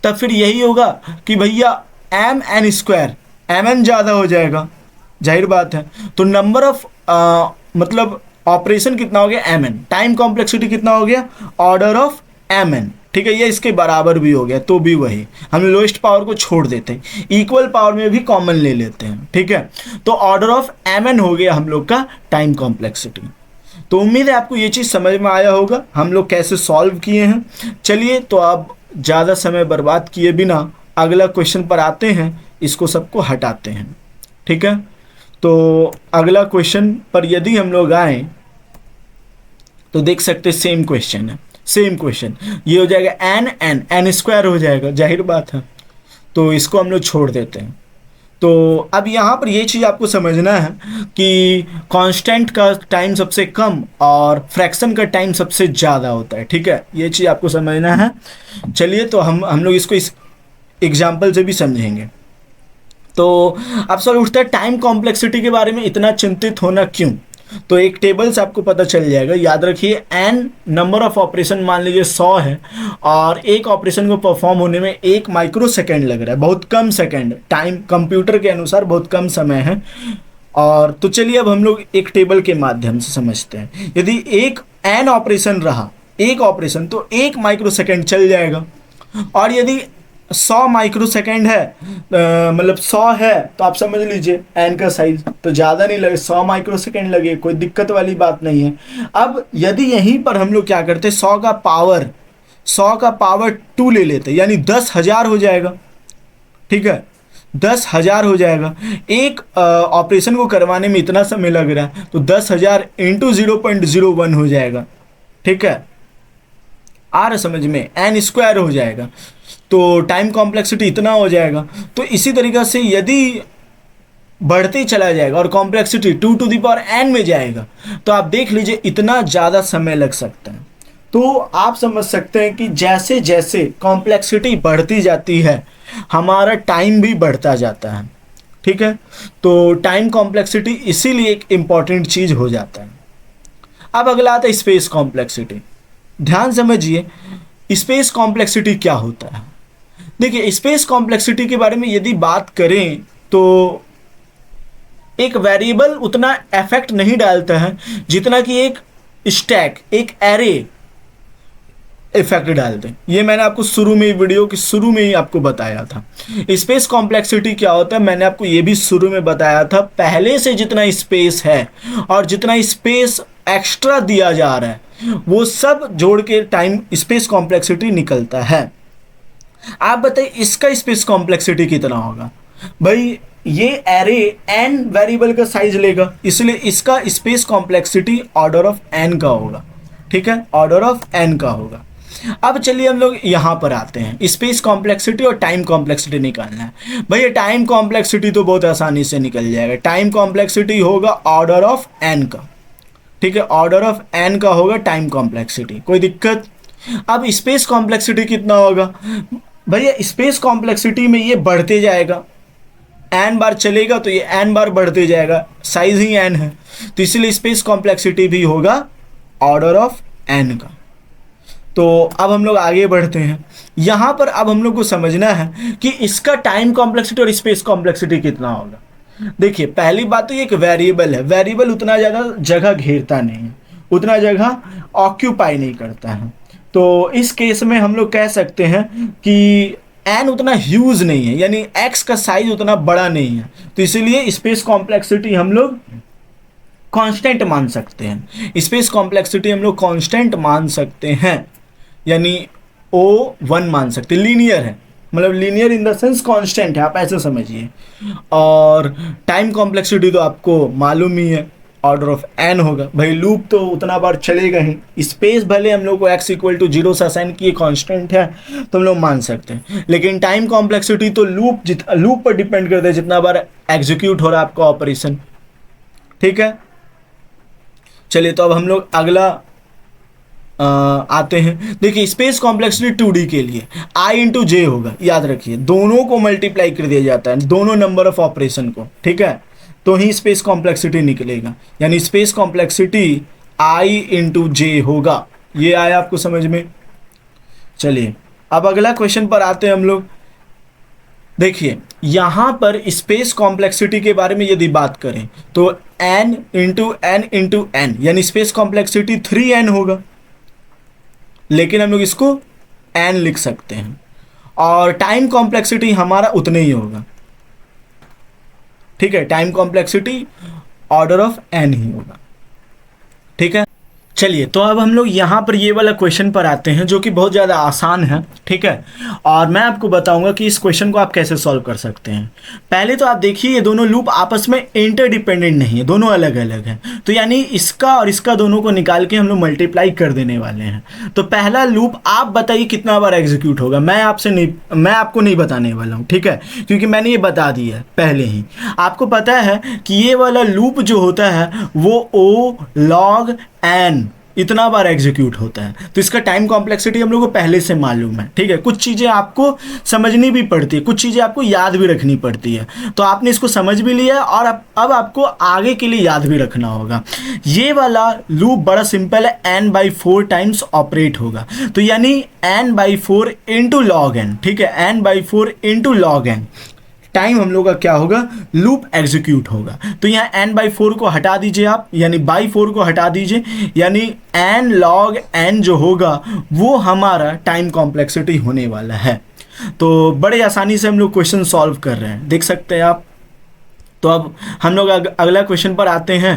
तब फिर यही होगा कि भैया m n स्क्वायर mn ज़्यादा हो जाएगा, जाहिर बात है। तो नंबर ऑफ मतलब ऑपरेशन कितना हो गया, mn, टाइम कॉम्प्लेक्सिटी कितना हो गया, ऑर्डर ऑफ mn, ठीक है, ये इसके बराबर भी हो गया, तो भी वही हम लोएस्ट पावर को छोड़ देते हैं, इक्वल पावर में भी कॉमन ले लेते हैं, ठीक है। तो ऑर्डर ऑफ mn हो गया हम लोग का टाइम कॉम्प्लेक्सिटी। तो उम्मीद है आपको ये चीज़ समझ में आया होगा, हम लोग कैसे सॉल्व किए हैं। चलिए तो आप ज़्यादा समय बर्बाद किए बिना अगला क्वेश्चन पर आते हैं, इसको सबको हटाते हैं, ठीक है। तो अगला क्वेश्चन पर यदि हम लोग आए तो देख सकते सेम क्वेश्चन है, सेम क्वेश्चन, ये हो जाएगा एन स्क्वायर हो जाएगा, जाहिर बात है, तो इसको हम लोग छोड़ देते हैं। तो अब यहाँ पर ये चीज़ आपको समझना है कि कांस्टेंट का टाइम सबसे कम और फ्रैक्शन का टाइम सबसे ज़्यादा होता है, ठीक है, ये चीज़ आपको समझना है। चलिए तो हम लोग इसको इस एग्जाम्पल से भी समझेंगे। तो अब सवाल उठता है टाइम कॉम्प्लेक्सिटी के बारे में इतना चिंतित होना क्यों। तो एक टेबल से आपको पता चल जाएगा, याद रखिए n नंबर ऑफ ऑपरेशन मान लीजिए 100 है और एक ऑपरेशन को परफॉर्म होने में 1 माइक्रो सेकेंड लग रहा है, बहुत कम सेकेंड, टाइम कंप्यूटर के अनुसार बहुत कम समय है। और तो चलिए अब हम लोग एक टेबल के माध्यम से समझते हैं। यदि एक एन ऑपरेशन रहा, एक ऑपरेशन, तो 1 माइक्रोसेकंड चल जाएगा। और यदि 100 माइक्रोसेकंड है, मतलब 100 है, तो आप समझ लीजिए एन का साइज तो ज़्यादा नहीं लगे, 100 माइक्रोसेकंड लगे, कोई दिक्कत वाली बात नहीं है। अब यदि यहीं पर हम लोग क्या करते, 100 का पावर 2 ले लेते, यानी 10,000 हो जाएगा। ठीक है, 10,000 हो जाएगा। एक ऑपरेशन को करवाने में इतना समय लग रहा है, तो 10,000 इंटू 0.01 हो जाएगा। ठीक है, आ रहा समझ में, एन स्क्वायर हो जाएगा, तो टाइम कॉम्प्लेक्सिटी इतना हो जाएगा। तो इसी तरीक़े से यदि बढ़ते चला जाएगा और complexity 2 to the power n में जाएगा, तो आप देख लीजिए इतना ज़्यादा समय लग सकता है। तो आप समझ सकते हैं कि जैसे जैसे कॉम्प्लेक्सिटी बढ़ती जाती है, हमारा टाइम भी बढ़ता जाता है। ठीक है, तो टाइम कॉम्प्लेक्सिटी इसीलिए एक इम्पॉर्टेंट चीज़ हो जाता है। अब अगला आता है स्पेस कॉम्प्लेक्सिटी। ध्यान समझिए, स्पेस कॉम्प्लेक्सिटी क्या होता है। देखिए, स्पेस कॉम्प्लेक्सिटी के बारे में यदि बात करें तो एक वेरिएबल उतना इफेक्ट नहीं डालता है जितना कि एक स्टैक, एक एरे इफेक्ट डालते हैं। ये मैंने आपको शुरू में, वीडियो के शुरू में ही आपको बताया था। स्पेस कॉम्प्लेक्सिटी क्या होता है, मैंने आपको ये भी शुरू में बताया था। पहले से जितना स्पेस है और जितना स्पेस एक्स्ट्रा दिया जा रहा है, वो सब जोड़ के टाइम स्पेस कॉम्प्लेक्सिटी निकलता है। आप बताइए इसका स्पेस कॉम्प्लेक्सिटी कितना होगा। भाई ये एरे n वेरिएबल का साइज लेगा, इसलिए इसका space complexity order of n का होगा। ठीक है, ऑर्डर ऑफ n का होगा। अब चलिए हम लोग यहाँ पर आते हैं, स्पेस कॉम्प्लेक्सिटी और टाइम कॉम्प्लेक्सिटी निकालना है। भैया टाइम कॉम्प्लेक्सिटी तो बहुत आसानी से निकल जाएगा। टाइम कॉम्प्लेक्सिटी होगा ऑर्डर ऑफ n का। ठीक है, ऑर्डर ऑफ n का होगा टाइम कॉम्प्लेक्सिटी, कोई दिक्कत। अब स्पेस कॉम्प्लेक्सिटी कितना होगा भैया, स्पेस कॉम्प्लेक्सिटी में ये बढ़ते जाएगा, n बार चलेगा तो ये n बार बढ़ते जाएगा, साइज ही n है, तो इसलिए स्पेस कॉम्प्लेक्सिटी भी होगा ऑर्डर ऑफ n का। तो अब हम लोग आगे बढ़ते हैं। यहाँ पर अब हम लोग को समझना है कि इसका टाइम कॉम्प्लेक्सिटी और स्पेस कॉम्प्लेक्सिटी कितना होगा। देखिए, पहली बात तो ये एक वेरिएबल है, वेरिएबल उतना ज़्यादा जगह घेरता नहीं है, उतना जगह ऑक्यूपाई नहीं करता है। तो इस केस में हम लोग कह सकते हैं कि n उतना ह्यूज नहीं है, यानी x का साइज उतना बड़ा नहीं है, तो इसीलिए स्पेस कॉम्प्लेक्सिटी हम लोग कांस्टेंट मान सकते हैं। स्पेस कॉम्प्लेक्सिटी हम लोग कांस्टेंट मान सकते हैं, यानी O1 मान सकते हैं। लीनियर है, मतलब linear in the sense constant है, आप ऐसे समझिए। और टाइम कॉम्प्लेक्सिटी तो आपको मालूम ही है, ऑर्डर ऑफ n होगा। भाई लूप तो उतना बार चलेगा ही। स्पेस भले हम लोग को x इक्वल टू 0 से असाइन किए कांस्टेंट है तो हम लोग मान सकते हैं, लेकिन टाइम कॉम्प्लेक्सिटी तो लूप पर डिपेंड करता है, जितना बार एग्जीक्यूट हो रहा है आपका ऑपरेशन। ठीक है, चलिए तो अब हम लोग अगला आते हैं। देखिए, स्पेस कॉम्प्लेक्सिटी 2D के लिए i इंटू जे होगा, याद रखिए, दोनों को मल्टीप्लाई कर दिया जाता है, दोनों नंबर ऑफ ऑपरेशन को। ठीक है, तो ही स्पेस कॉम्प्लेक्सिटी निकलेगा, यानी स्पेस कॉम्प्लेक्सिटी i इंटू जे होगा। ये आया आपको समझ में। चलिए अब अगला क्वेश्चन पर आते हैं हम लोग। देखिए, यहाँ पर स्पेस कॉम्प्लेक्सिटी के बारे में यदि बात करें तो n इंटू n यानी स्पेस कॉम्प्लेक्सिटी 3n होगा, लेकिन हम लोग इसको n लिख सकते हैं। और टाइम कॉम्प्लेक्सिटी हमारा उतना ही होगा। ठीक है, time complexity order of n ही होगा। ठीक है, चलिए तो अब हम लोग यहाँ पर ये वाला क्वेश्चन पर आते हैं जो कि बहुत ज़्यादा आसान है। ठीक है, और मैं आपको बताऊंगा कि इस क्वेश्चन को आप कैसे सॉल्व कर सकते हैं। पहले तो आप देखिए, ये दोनों लूप आपस में इंटरडिपेंडेंट नहीं है, दोनों अलग अलग हैं। तो यानी इसका और इसका दोनों को निकाल के हम लोग मल्टीप्लाई कर देने वाले हैं। तो पहला लूप आप बताइए कितना बार एग्जीक्यूट होगा। मैं आपको नहीं बताने वाला हूँ, ठीक है, क्योंकि मैंने ये बता दिया है पहले ही। आपको पता है कि ये वाला लूप जो होता है वो O log n इतना बार एग्जीक्यूट होता है। तो इसका टाइम कॉम्प्लेक्सिटी हम लोग को पहले से मालूम है। ठीक है, कुछ चीज़ें आपको समझनी भी पड़ती है, कुछ चीज़ें आपको याद भी रखनी पड़ती है। तो आपने इसको समझ भी लिया और अब आपको आगे के लिए याद भी रखना होगा। ये वाला लूप बड़ा सिंपल है, n/4 टाइम्स ऑपरेट होगा। तो यानी n/4 इंटू लॉग n। ठीक है, n/4 into log n। Time हम लोग का क्या होगा, लूप एग्जीक्यूट होगा। तो यहाँ n/4 को हटा दीजिए आप, यानी बाई 4 को हटा दीजिए, यानी n log n जो होगा वो हमारा टाइम कॉम्प्लेक्सिटी होने वाला है। तो बड़े आसानी से हम लोग क्वेश्चन सॉल्व कर रहे हैं, देख सकते हैं आप। तो अब हम लोग अगला क्वेश्चन पर आते हैं।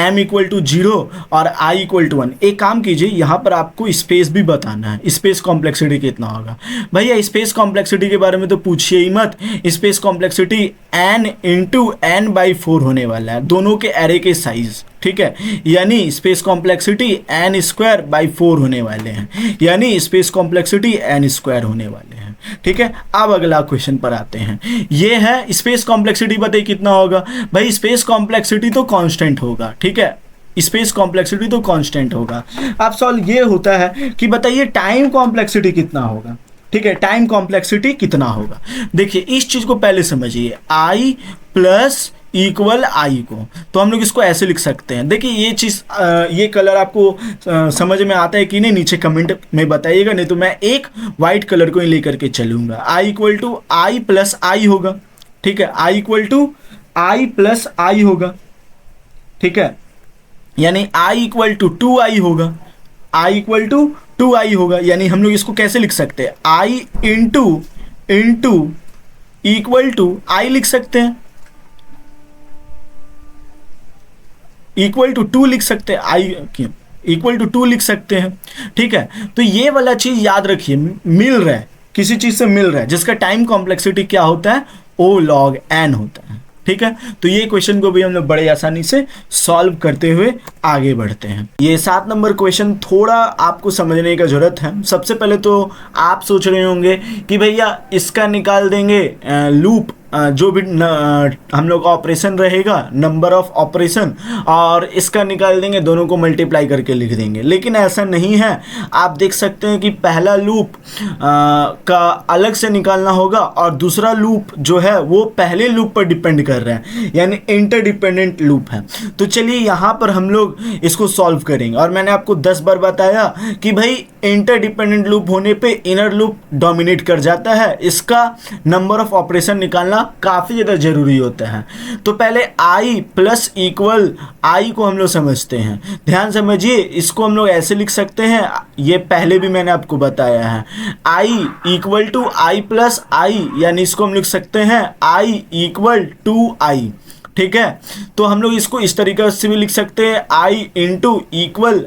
m इक्वल टू 0 और i इक्वल टू 1। एक काम कीजिए, यहाँ पर आपको स्पेस भी बताना है, स्पेस कॉम्प्लेक्सिटी कितना होगा। भैया स्पेस कॉम्प्लेक्सिटी के बारे में तो पूछिए ही मत, space complexity n into n/4 होने वाला है, दोनों के एरे के साइज, ठीक है। यानी स्पेस कॉम्प्लेक्सिटी n²/4 होने वाले हैं, यानी स्पेस कॉम्प्लेक्सिटी n² होने वाले हैं, ठीक है। अब अगला क्वेश्चन पर आते हैं। ये है स्पेस कॉम्प्लेक्सिटी, बताइए कितना होगा। भाई स्पेस कॉम्प्लेक्सिटी तो कांस्टेंट होगा, ठीक है, स्पेस कॉम्प्लेक्सिटी तो कांस्टेंट होगा। अब सवाल ये होता है कि बताइए टाइम कॉम्प्लेक्सिटी कितना होगा, ठीक है, टाइम कॉम्प्लेक्सिटी कितना होगा। देखिए इस चीज को पहले समझिए, i प्लस इक्वल आई को, तो हम लोग इसको ऐसे लिख सकते हैं। देखिए ये चीज़, ये कलर आपको समझ में आता है कि नहीं, नीचे कमेंट में बताइएगा, नहीं तो मैं एक वाइट कलर को ही लेकर के चलूँगा। i equal to I plus I होगा, ठीक है, i equal to I plus I होगा, ठीक है, यानी i इक्वल टू 2i होगा, i इक्वल टू 2i होगा। यानी हम लोग इसको कैसे लिख सकते हैं, i इंटू इक्वल टू आई लिख सकते हैं, इक्वल टू 2 लिख सकते हैं, आई इक्वल टू 2 लिख सकते हैं, ठीक है। तो ये वाला चीज याद रखिए, मिल रहा है, किसी चीज से मिल रहा है, जिसका टाइम कॉम्प्लेक्सिटी क्या होता है, O log n होता है, ठीक है। तो ये क्वेश्चन को भी हम लोग बड़े आसानी से सॉल्व करते हुए आगे बढ़ते हैं। ये 7 नंबर क्वेश्चन थोड़ा आपको समझने का जरूरत है। सबसे पहले तो आप सोच रहे होंगे कि भैया इसका निकाल देंगे लूप, जो भी हम लोग ऑपरेशन रहेगा, नंबर ऑफ ऑपरेशन, और इसका निकाल देंगे, दोनों को मल्टीप्लाई करके लिख देंगे। लेकिन ऐसा नहीं है, आप देख सकते हैं कि पहला लूप का अलग से निकालना होगा और दूसरा लूप जो है वो पहले लूप पर डिपेंड कर रहा है, यानी इंटरडिपेंडेंट लूप है। तो चलिए यहाँ पर हम लोग इसको सॉल्व करेंगे। और मैंने आपको 10 बार बताया कि भाई इंटरडिपेंडेंट लूप होने पे इनर लूप डोमिनेट कर जाता है, इसका नंबर ऑफ ऑपरेशन निकालना काफी ज्यादा जरूरी होता है। तो पहले i प्लस इक्वल आई को हम लोग समझते हैं, ध्यान समझिए, इसको हम लोग ऐसे लिख सकते हैं, ये पहले भी मैंने आपको बताया है, i equal to I plus I, यानी इसको हम लिख सकते हैं i इक्वल टू आई, ठीक है। तो हम लोग इसको इस तरीके से भी लिख सकते हैं, i इंटू इक्वल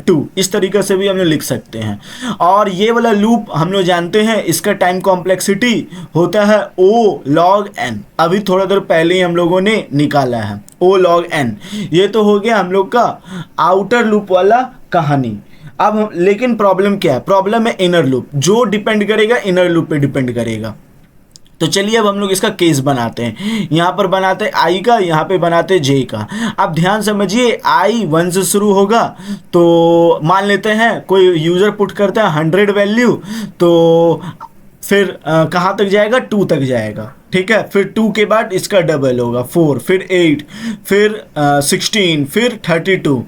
2, इस तरीके से भी हम लोग लिख सकते हैं। और ये वाला लूप हम लोग जानते हैं, इसका टाइम कॉम्प्लेक्सिटी होता है O log n, अभी थोड़ा देर पहले ही हम लोगों ने निकाला है O log n। ये तो हो गया हम लोग का आउटर लूप वाला कहानी। अब लेकिन प्रॉब्लम क्या है, प्रॉब्लम है इनर लूप, जो डिपेंड करेगा इनर लूप पे डिपेंड करेगा। तो चलिए अब हम लोग इसका केस बनाते हैं, यहाँ पर बनाते हैं i का, यहाँ पे बनाते हैं j का। अब ध्यान समझिए, i 1 से शुरू होगा, तो मान लेते हैं कोई यूज़र पुट करता है 100 वैल्यू, तो फिर कहाँ तक जाएगा, 2 तक जाएगा, ठीक है। फिर 2 के बाद इसका डबल होगा 4, फिर 8, फिर 16, फिर 32,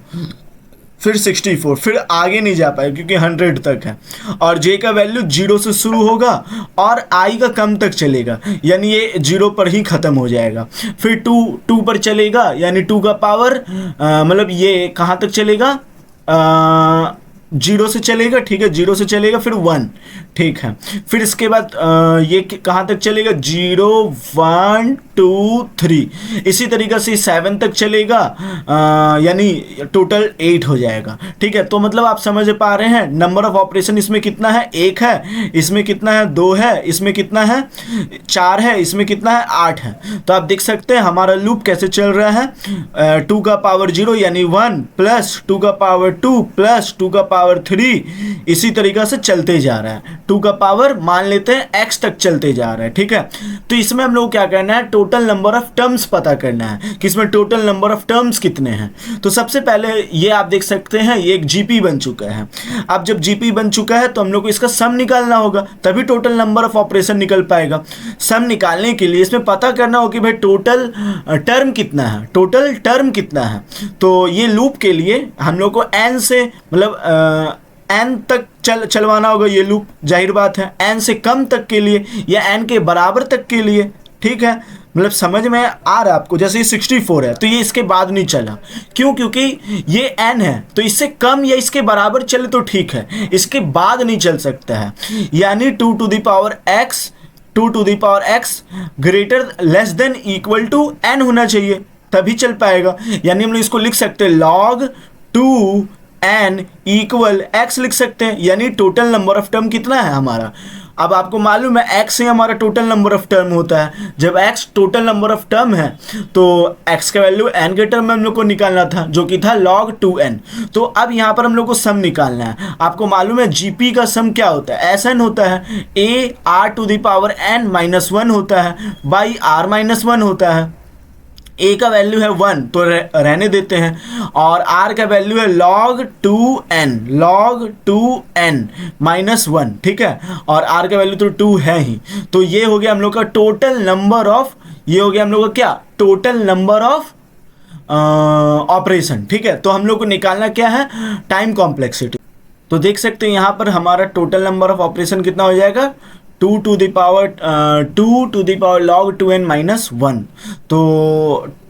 फिर 64, फिर आगे नहीं जा पाएगा क्योंकि 100 तक है। और j का वैल्यू 0 से शुरू होगा और i का कम तक चलेगा, यानी ये 0 पर ही ख़त्म हो जाएगा। फिर 2 पर चलेगा, यानी 2 का पावर मतलब ये कहाँ तक चलेगा, 0 से चलेगा, ठीक है, 0 से चलेगा, फिर 1, ठीक है। फिर इसके बाद ये कहाँ तक चलेगा, 0 1 2 3, इसी तरीके से 7 तक चलेगा, यानी टोटल 8 हो जाएगा, ठीक है। तो मतलब आप समझ पा रहे हैं नंबर ऑफ ऑपरेशन इसमें कितना है, 1 है, इसमें कितना है, 2 है, इसमें कितना है, 4 है, इसमें कितना है, 8 है। तो आप देख सकते हैं हमारा लूप कैसे चल रहा है, 2 का पावर 0 यानी 1 प्लस 2 का पावर 2 प्लस 2 का पावर 3, इसी तरीके से चलते जा रहा है। 2 का पावर मान लेते हैं x तक चलते जा रहा है, ठीक है। तो इसमें हम लोग क्या करना है, टोटल नंबर ऑफ टर्म्स पता करना है कि इसमें टोटल नंबर ऑफ टर्म्स कितने हैं। तो सबसे पहले ये आप देख सकते हैं, ये एक जीपी बन चुका है। अब जब जीपी बन चुका है तो हम लोग को इसका सम निकालना होगा, तभी टोटल नंबर ऑफ ऑपरेशन निकल पाएगा। सम निकालने के लिए इसमें पता करना होगा कि भाई टोटल टर्म कितना है, टोटल टर्म कितना है। तो ये लूप के लिए हम लोग को n से मतलब n तक चलवाना होगा ये लूप, जाहिर बात है। n से कम तक के लिए या n के बराबर तक के लिए ठीक है, मतलब समझ में आ रहा है आपको। जैसे ये 64 है तो ये इसके बाद नहीं चला, क्यों? क्योंकि ये n है तो इससे कम या इसके बराबर चले तो ठीक है, इसके बाद नहीं चल सकता है। यानी 2 to the power x greater less than equal to n होना चाहिए, तभी चल पाएगा। यानी हम लोग इसको लिख सकते हैं log 2n इक्वल x लिख सकते हैं। यानी टोटल नंबर ऑफ टर्म कितना है हमारा। अब आपको मालूम है x ही हमारा टोटल नंबर ऑफ टर्म होता है। जब x total number of term है तो x का वैल्यू n के टर्म में हम लोग को निकालना था, जो कि था log 2n। तो अब यहाँ पर हम लोग को सम निकालना है। आपको मालूम है GP का सम क्या होता है, SN होता है, a r to the power n minus 1 होता है बाई r माइनस 1 होता है। a का वैल्यू है 1 तो रहने देते हैं, और r का वैल्यू है log 2n माइनस 1, ठीक है, और r का वैल्यू तो 2 है ही। तो ये हो गया हम लोग का टोटल नंबर ऑफ, ये हो गया हम लोग का क्या, टोटल नंबर ऑफ ऑपरेशन, ठीक है। तो हम लोग को निकालना क्या है, टाइम कॉम्प्लेक्सिटी। तो देख सकते हैं यहाँ पर हमारा टोटल नंबर ऑफ ऑपरेशन कितना हो जाएगा, 2 to the power log 2n minus 1। तो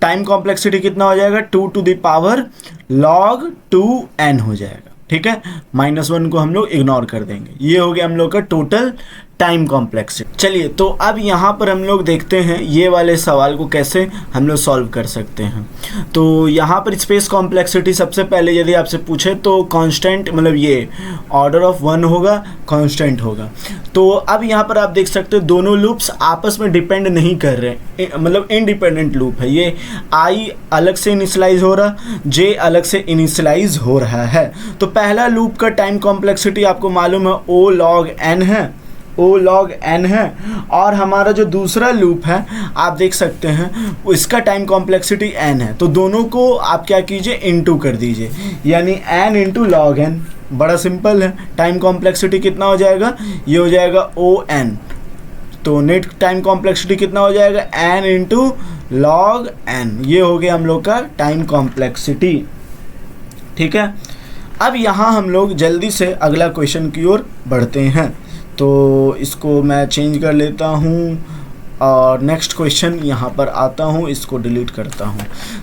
टाइम कॉम्प्लेक्सिटी कितना हो जाएगा, 2 to the power log 2n हो जाएगा, ठीक है। माइनस 1 को हम लोग इग्नोर कर देंगे। ये हो गया हम लोग का टोटल टाइम कॉम्प्लेक्सिटी। चलिए तो अब यहाँ पर हम लोग देखते हैं ये वाले सवाल को कैसे हम लोग सॉल्व कर सकते हैं। तो यहाँ पर स्पेस कॉम्प्लेक्सिटी सबसे पहले यदि आपसे पूछे तो कांस्टेंट, मतलब ये ऑर्डर ऑफ 1 होगा, कांस्टेंट होगा। तो अब यहाँ पर आप देख सकते हो दोनों लूप्स आपस में डिपेंड नहीं कर रहे, मतलब इंडिपेंडेंट लूप है। ये i अलग से इनिशियलाइज हो रहा, j अलग से इनिशियलाइज हो रहा है। तो पहला लूप का टाइम कॉम्प्लेक्सिटी आपको मालूम है O log n है, और हमारा जो दूसरा लूप है आप देख सकते हैं इसका टाइम कॉम्प्लेक्सिटी n है। तो दोनों को आप क्या कीजिए, इनटू कर दीजिए, यानी n इंटू लॉग n। बड़ा सिंपल है। टाइम कॉम्प्लेक्सिटी कितना हो जाएगा, ये हो जाएगा ON। तो नेट टाइम कॉम्प्लेक्सिटी कितना हो जाएगा, n इंटू लॉग n। ये हो गया हम लोग का टाइम कॉम्प्लेक्सिटी, ठीक है। अब यहाँ हम लोग जल्दी से अगला क्वेश्चन की ओर बढ़ते हैं। तो इसको मैं चेंज कर लेता हूँ और नेक्स्ट क्वेश्चन यहाँ पर आता हूँ, इसको डिलीट करता हूँ।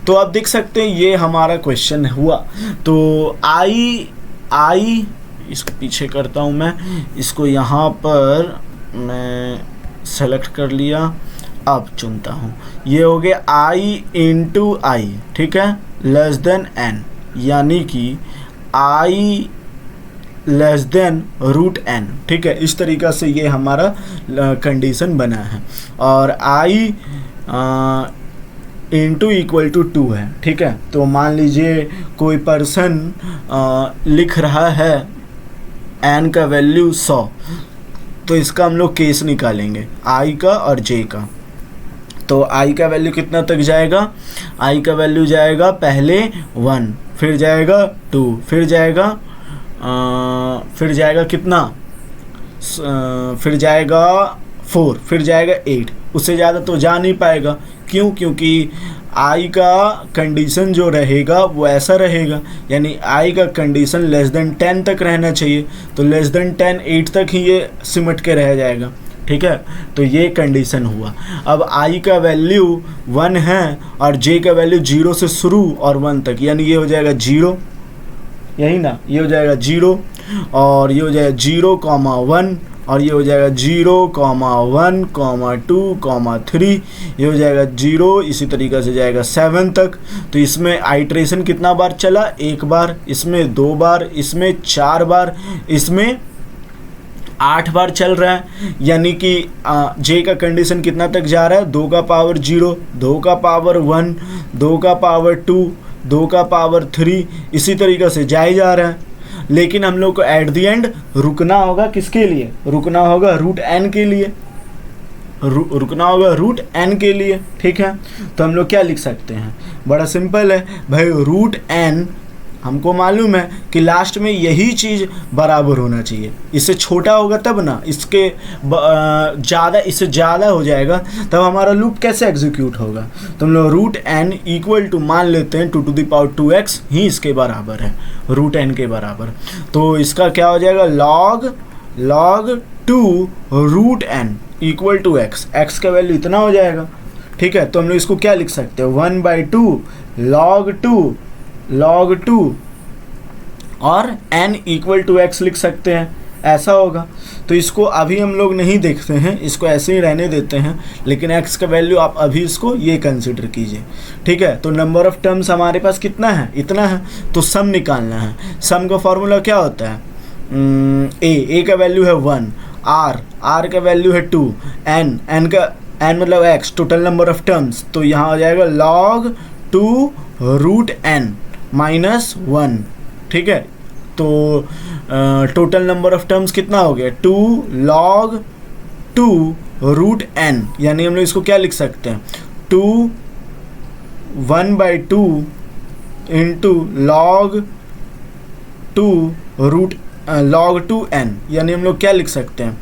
तो आप देख सकते हैं ये हमारा क्वेश्चन हुआ। तो आई इसको पीछे करता हूँ मैं, इसको यहाँ पर मैं सेलेक्ट कर लिया, अब चुनता हूँ। ये हो गया आई इंटू आई, ठीक है, लेस देन n, यानी कि आई लेस देन रूट n, ठीक है। इस तरीक़ा से ये हमारा कंडीशन बना है। और i इंटू इक्वल टू 2 है, ठीक है। तो मान लीजिए कोई पर्सन लिख रहा है n का वैल्यू 100, तो इसका हम लोग केस निकालेंगे i का और j का। तो i का वैल्यू कितना तक जाएगा, i का वैल्यू जाएगा पहले 1, फिर जाएगा 2, फिर जाएगा कितना, फिर जाएगा 4, फिर जाएगा 8। उससे ज़्यादा तो जा नहीं पाएगा, क्यों? क्योंकि i का कंडीशन जो रहेगा वो ऐसा रहेगा, यानी i का कंडीशन लेस देन 10 तक रहना चाहिए। तो लेस देन 10 8 तक ही ये सिमट के रह जाएगा, ठीक है। तो ये कंडीशन हुआ। अब i का वैल्यू 1 है और j का वैल्यू 0 से शुरू और 1 तक, यानी ये हो जाएगा 0, यही ना, ये हो जाएगा 0, और ये हो जाएगा 0,1, और ये हो जाएगा 0,1, 2, 3, ये हो जाएगा 0। इसी तरीक़े से जाएगा 7 तक। तो इसमें आइट्रेशन कितना बार चला, 1 बार, इसमें 2 बार, इसमें 4 बार, इसमें 8 बार चल रहा है। यानी कि j का कंडीशन कितना तक जा रहा है, 2 का पावर 0, 2 का पावर 1, 2 का पावर 2, 2 का पावर 3, इसी तरीक़े से जाए जा रहा है। लेकिन हम लोग को एट द एंड रुकना होगा, किसके लिए रुकना होगा, रूट n के लिए, रुकना होगा रूट n के लिए, ठीक है। तो हम लोग क्या लिख सकते हैं, बड़ा सिंपल है भाई, रूट n हमको मालूम है कि लास्ट में यही चीज़ बराबर होना चाहिए। इससे छोटा होगा तब ना, इसके ज़्यादा, इससे ज़्यादा हो जाएगा तब हमारा लूप कैसे एग्जीक्यूट होगा। तो हम लोग रूट n इक्वल टू मान लेते हैं 2 टू द पावर 2x ही इसके बराबर है, रूट n के बराबर। तो इसका क्या हो जाएगा, log 2 root n, equal to x, x का वैल्यू इतना हो जाएगा, ठीक है। तो हम लोग इसको क्या लिख सकते हैं, 1/2 log 2 और n इक्वल टू एक्स लिख सकते हैं, ऐसा होगा। तो इसको अभी हम लोग नहीं देखते हैं, इसको ऐसे ही रहने देते हैं, लेकिन x का वैल्यू आप अभी इसको ये कंसिडर कीजिए, ठीक है। तो नंबर ऑफ टर्म्स हमारे पास कितना है, इतना है, तो सम निकालना है। सम का फॉर्मूला क्या होता है, a का वैल्यू है 1, r का वैल्यू है 2, n n मतलब x, total number of terms, तो यहाँ आ जाएगा log 2 रूट n माइनस 1, ठीक है। तो टोटल नंबर ऑफ टर्म्स कितना हो गया, 2 log 2 रूट n, यानी हम लोग इसको क्या लिख सकते हैं, 1/2 इंटू log 2n, यानी हम लोग क्या लिख सकते हैं,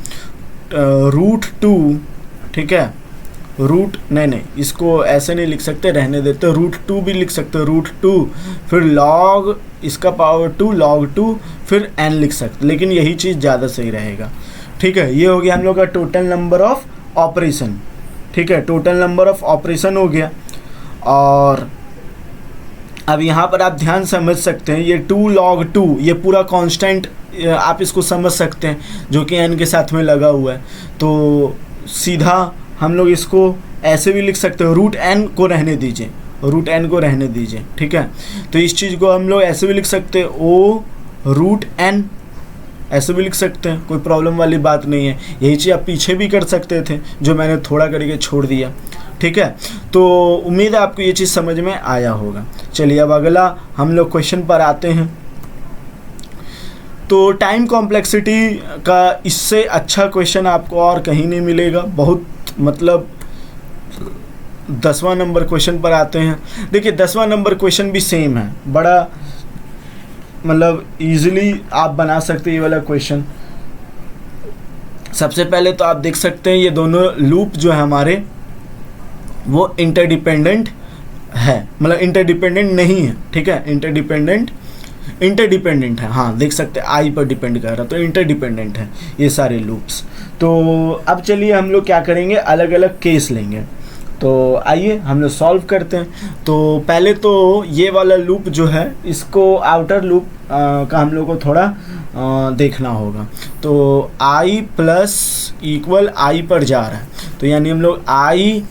रूट 2, ठीक है। रूट नहीं, इसको ऐसे नहीं लिख सकते, रहने देते, रूट 2 भी लिख सकते, रूट 2 फिर log इसका पावर 2 log 2 फिर n लिख सकते, लेकिन यही चीज़ ज़्यादा सही रहेगा, ठीक है। ये हो गया हम लोग का टोटल नंबर ऑफ ऑपरेशन, ठीक है, टोटल नंबर ऑफ ऑपरेशन हो गया। और अब यहाँ पर आप ध्यान समझ सकते हैं, ये 2 log 2 ये पूरा कांस्टेंट आप इसको समझ सकते हैं, जो कि n के साथ में लगा हुआ है। तो सीधा हम लोग इसको ऐसे भी लिख सकते हो, रूट n को रहने दीजिए, रूट n को रहने दीजिए, ठीक है। तो इस चीज़ को हम लोग ऐसे भी लिख सकते हैं, o रूट n, ऐसे भी लिख सकते हैं, कोई प्रॉब्लम वाली बात नहीं है। यही चीज़ आप पीछे भी कर सकते थे, जो मैंने थोड़ा करके छोड़ दिया, ठीक है। तो उम्मीद है आपको ये चीज़ समझ में आया होगा। चलिए अब अगला हम लोग क्वेश्चन पर आते हैं। तो टाइम कॉम्प्लेक्सिटी का इससे अच्छा क्वेश्चन आपको और कहीं नहीं मिलेगा, बहुत मतलब 10वां नंबर क्वेश्चन पर आते हैं। देखिए 10वां नंबर क्वेश्चन भी सेम है, बड़ा मतलब इजीली आप बना सकते हैं ये वाला क्वेश्चन। सबसे पहले तो आप देख सकते हैं ये दोनों लूप जो है हमारे वो इंटरडिपेंडेंट है, मतलब इंटरडिपेंडेंट नहीं है, ठीक है। इंटरडिपेंडेंट है, हाँ देख सकते हैं आई पर डिपेंड कर रहा, तो इंटरडिपेंडेंट है ये सारे लूप्स। तो अब चलिए हम लोग क्या करेंगे, अलग अलग केस लेंगे। तो आइए हम लोग सॉल्व करते हैं। तो पहले तो ये वाला लूप जो है, इसको आउटर लूप का हम लोग को थोड़ा देखना होगा। तो i प्लस इक्वल आई पर जा रहा है, तो यानी हम लोग i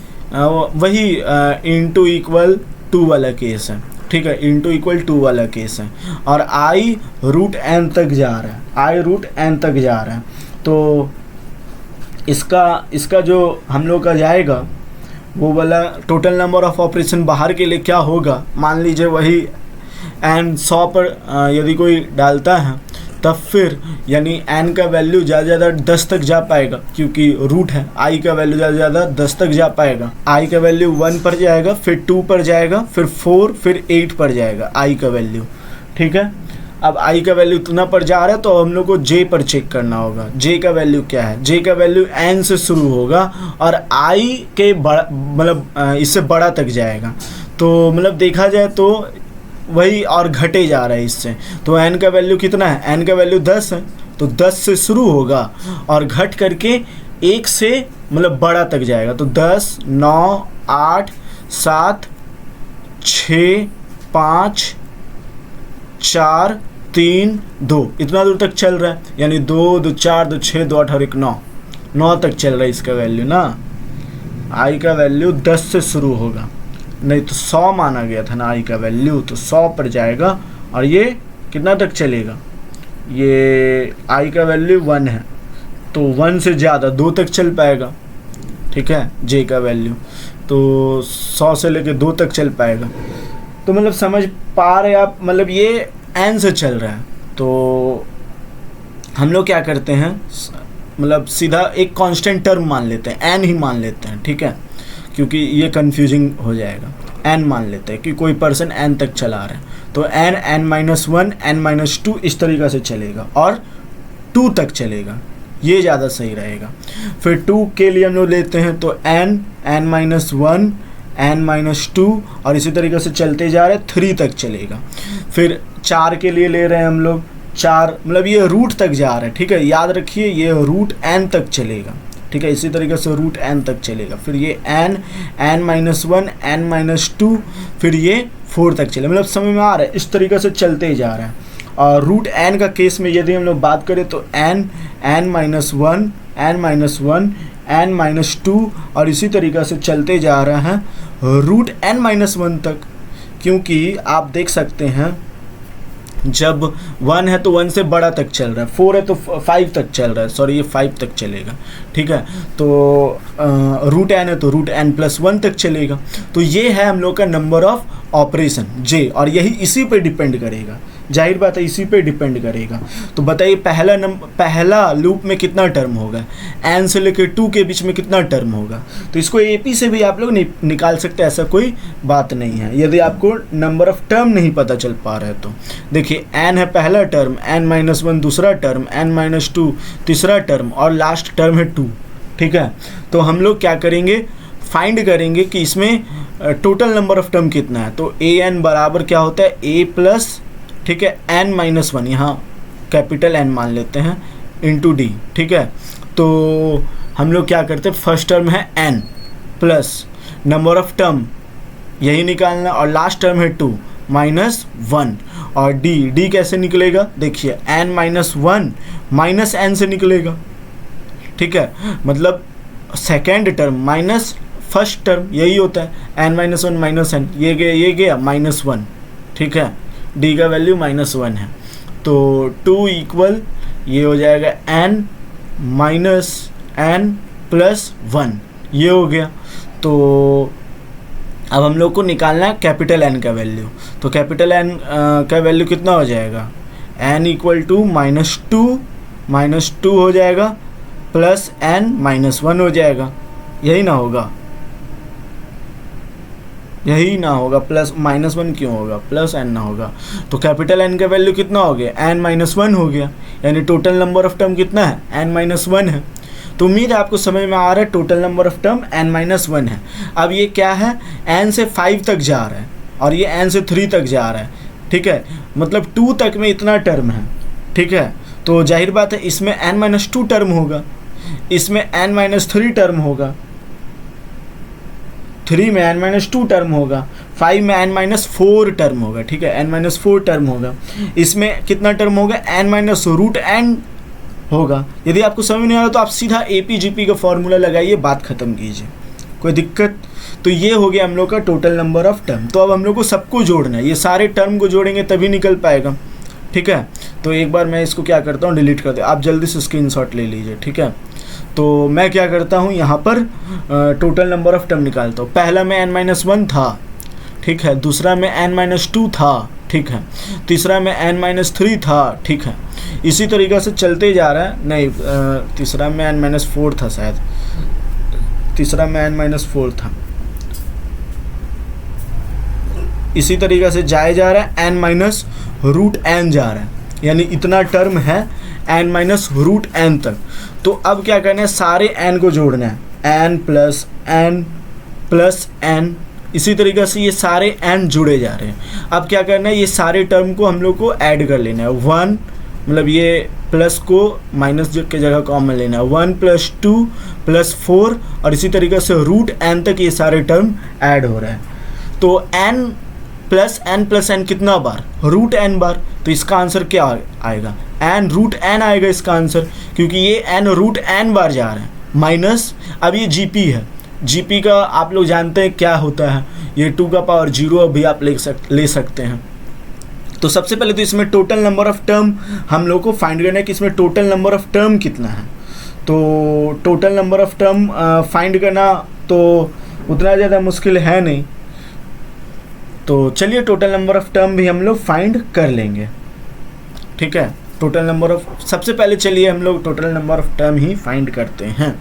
वही इंटू इक्वल 2 वाला केस है, ठीक है, इंटू इक्वल 2 वाला केस है। और i रूट n तक जा रहा है, i रूट n तक जा रहा है। तो इसका जो हम लोग का जाएगा वो वाला टोटल नंबर ऑफ ऑपरेशन बाहर के लिए क्या होगा, मान लीजिए वही n 100 पर यदि कोई डालता है, तब फिर यानी n का वैल्यू ज़्यादा से ज़्यादा 10 तक जा पाएगा, क्योंकि रूट है, i का वैल्यू ज़्यादा से ज़्यादा 10 तक जा पाएगा। i का वैल्यू 1 पर जाएगा, फिर 2 पर जाएगा, फिर 4, फिर 8 पर जाएगा i का वैल्यू, ठीक है। अब i का वैल्यू इतना पर जा रहा है, तो हम लोग को j पर चेक करना होगा, j का वैल्यू क्या है। j का वैल्यू n से शुरू होगा और i के बड़ा मतलब इससे बड़ा तक जाएगा। तो मतलब देखा जाए तो वही और घटे जा रहा है इससे। तो n का वैल्यू कितना है, n का वैल्यू 10 है, तो 10 से शुरू होगा और घट करके 1 से मतलब बड़ा तक जाएगा। तो 10, 9, 8, 7, 6, 5, 4, 3, 2 इतना दूर तक चल रहा है, यानी 2, 2, 4, 2, 6, 2, 8 और 1, 9 तक चल रहा है इसका वैल्यू ना। i का वैल्यू 10 से शुरू होगा, नहीं तो 100 माना गया था ना i का वैल्यू, तो 100 पर जाएगा और ये कितना तक चलेगा, ये i का वैल्यू 1 है, तो 1 से ज़्यादा 2 तक चल पाएगा, ठीक है। j का वैल्यू तो 100 से लेके 2 तक चल पाएगा। तो मतलब समझ पा रहे आप, मतलब ये n से चल रहा है। तो हम लोग क्या करते हैं, मतलब सीधा एक कांस्टेंट टर्म मान लेते हैं, n ही मान लेते हैं, ठीक है, क्योंकि ये कंफ्यूजिंग हो जाएगा। n मान लेते हैं कि कोई पर्सन n तक चला रहा है, तो n, n-1, n-2 इस तरीक़े से चलेगा और 2 तक चलेगा, ये ज़्यादा सही रहेगा। फिर 2 के लिए हम लोग लेते हैं तो n, n-1, n-2 और इसी तरीके से चलते जा रहे हैं, 3 तक चलेगा। फिर 4 के लिए ले रहे हैं हम लोग, 4 मतलब ये रूट तक जा रहा है, ठीक है, याद रखिए ये रूट n तक चलेगा, ठीक ठीक है। इसी तरीके से रूट एन तक चलेगा, फिर ये n minus one, n minus two, फिर ये 4 तक चलेगा। मतलब समझ में आ रहा है, इस तरीके से चलते ही जा रहा है। और रूट एन का केस में यदि हम लोग बात करें तो n minus one, n minus one, n minus two, और इसी तरीके से चलते जा रहा है रूट एन माइनस वन तक। क्योंकि आप देख सकते हैं जब 1 है तो 1 से बड़ा तक चल रहा है, 4 है तो 5 तक चल रहा है, सॉरी ये 5 तक चलेगा, ठीक है। तो रूट एन है तो रूट एन प्लस 1 तक चलेगा। तो ये है हम लोग का नंबर ऑफ ऑपरेशन जे, और यही इसी पे डिपेंड करेगा, जाहिर बात है इसी पे डिपेंड करेगा। तो बताइए पहला लूप में कितना टर्म होगा, एन से लेकर 2 के बीच में कितना टर्म होगा। तो इसको एपी से भी आप लोग निकाल सकते हैं, ऐसा कोई बात नहीं है, यदि आपको नंबर ऑफ टर्म नहीं पता चल पा रहा है तो। देखिए एन है पहला टर्म, एन माइनस वन दूसरा टर्म, एन माइनस टू तीसरा टर्म, और लास्ट टर्म है 2, ठीक है। तो हम लोग क्या करेंगे, फाइंड करेंगे कि इसमें टोटल नंबर ऑफ टर्म कितना है। तो ए एन बराबर क्या होता है, ए प्लस, ठीक है, एन माइनस वन, यहाँ कैपिटल एन मान लेते हैं, इंटू डी, ठीक है। तो हम लोग क्या करते हैं, फर्स्ट टर्म है n plus number of term यही निकालना, और लास्ट टर्म है 2 माइनस 1, और डी कैसे निकलेगा, देखिए n minus one minus n से निकलेगा, ठीक है। मतलब second term minus first term, यही होता है, n minus one minus n, ये गया माइनस वन, ठीक है। डी का वैल्यू -1 है, तो 2 इक्वल ये हो जाएगा एन माइनस एन प्लस 1, ये हो गया। तो अब हम लोग को निकालना है कैपिटल एन का वैल्यू। तो कैपिटल एन का वैल्यू कितना हो जाएगा, एन इक्वल टू -2 हो जाएगा, प्लस एन -1 हो जाएगा, यही ना होगा, यही ना होगा, प्लस -1 क्यों होगा, प्लस एन ना होगा। तो कैपिटल एन का वैल्यू कितना हो गया, एन -1 हो गया, यानी टोटल नंबर ऑफ टर्म कितना है, एन -1 है। तो उम्मीद है आपको समझ में आ रहा है, total number of term n-1 है। अब ये क्या है, n से 5 तक जा रहा है और ये n से 3 तक जा रहा है, ठीक है। मतलब 2 तक में इतना टर्म है, ठीक है। तो जाहिर बात है इसमें n-2 टर्म होगा, इसमें n-3 टर्म होगा, 3 में n-2 टर्म होगा, 5 में n-4 टर्म होगा, ठीक है, n-4 टर्म होगा। इसमें कितना टर्म होगा, n-√n होगा। यदि आपको समझ नहीं आ रहा तो आप सीधा AP-GP का फॉर्मूला लगाइए, बात ख़त्म कीजिए, कोई दिक्कत। तो ये हो गया हम लोग का टोटल नंबर ऑफ टर्म। तो अब हम लोग को सबको जोड़ना है, ये सारे टर्म को जोड़ेंगे तभी निकल पाएगा, ठीक है। तो एक बार मैं इसको क्या करता हूँ, डिलीट कर दे, आप जल्दी से स्क्रीनशॉट ले लीजिए, ठीक है। तो मैं क्या करता हूँ, यहाँ पर टोटल नंबर ऑफ टर्म निकालता हूँ। पहला में n-1 था, ठीक है, दूसरा में n-2 था, ठीक है, तीसरा में n-3 था, ठीक है। इसी तरीक़े से चलते जा रहा है, नहीं तीसरा में n-4 था शायद, तीसरा में n-4 था। इसी तरीक़े से जाए जा रहा है, n-√n जा रहा है, यानी इतना टर्म है n-√n तक। तो अब क्या करना है, सारे n को जोड़ना है, n प्लस n, इसी तरीक़े से ये सारे n जुड़े जा रहे हैं। अब क्या करना है, ये सारे टर्म को हम लोग को ऐड कर लेना है, 1 मतलब ये प्लस को माइनस के जगह कॉमन लेना है, 1 + 2 + 4, और इसी तरीक़े से √n तक ये सारे टर्म ऐड हो रहे हैं। तो n + n कितना बार, √n बार। तो इसका आंसर क्या आएगा, n√n आएगा इसका आंसर, क्योंकि ये n√n बार जा रहा है, माइनस अब ये GP है, GP का आप लोग जानते हैं क्या होता है, ये 2 का पावर 0 भी आप ले सकते हैं। तो सबसे पहले तो इसमें टोटल नंबर ऑफ टर्म हम लोग को फाइंड करना है कि इसमें टोटल नंबर ऑफ टर्म कितना है। तो total number of term find करना तो उतना ज़्यादा मुश्किल है नहीं, तो चलिए टोटल नंबर ऑफ टर्म भी हम लोग फाइंड कर लेंगे, ठीक है। टोटल नंबर ऑफ, सबसे पहले चलिए हम लोग total number of term he find करते हैं।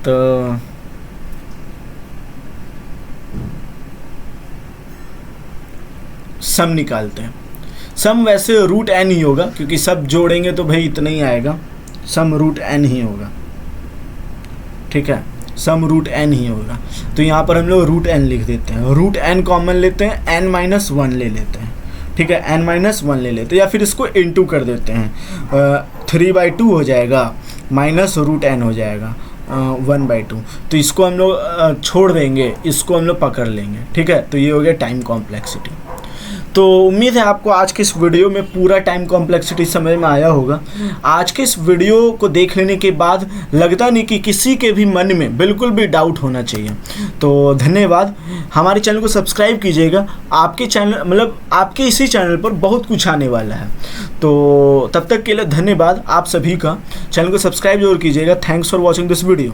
तो सम निकालते हैं। सम वैसे √n ही होगा, क्योंकि सब जोड़ेंगे तो भाई इतना ही आएगा, सम √n ही होगा, ठीक है, सम √n ही होगा। तो यहाँ पर हम लोग √n लिख देते हैं, √n कॉमन लेते हैं, n-1 ले लेते हैं, ठीक है, n-1 ले लेते हैं, या फिर इसको इंटू कर देते हैं, 3/2 हो जाएगा, माइनस √n हो जाएगा, 1/2। तो इसको हम लोग छोड़ देंगे, इसको हम लोग पकड़ लेंगे, ठीक है। तो ये हो गया टाइम कॉम्प्लेक्सिटी। तो उम्मीद है आपको आज के इस वीडियो में पूरा टाइम कॉम्प्लेक्सिटी समझ में आया होगा। आज के इस वीडियो को देख लेने के बाद लगता नहीं कि किसी के भी मन में बिल्कुल भी डाउट होना चाहिए। तो धन्यवाद। हमारे चैनल को सब्सक्राइब कीजिएगा, आपके चैनल मतलब आपके इसी चैनल पर बहुत कुछ आने वाला है। तो तब तक के लिए धन्यवाद आप सभी का। चैनल को सब्सक्राइब जरूर कीजिएगा। Thanks for watching this video.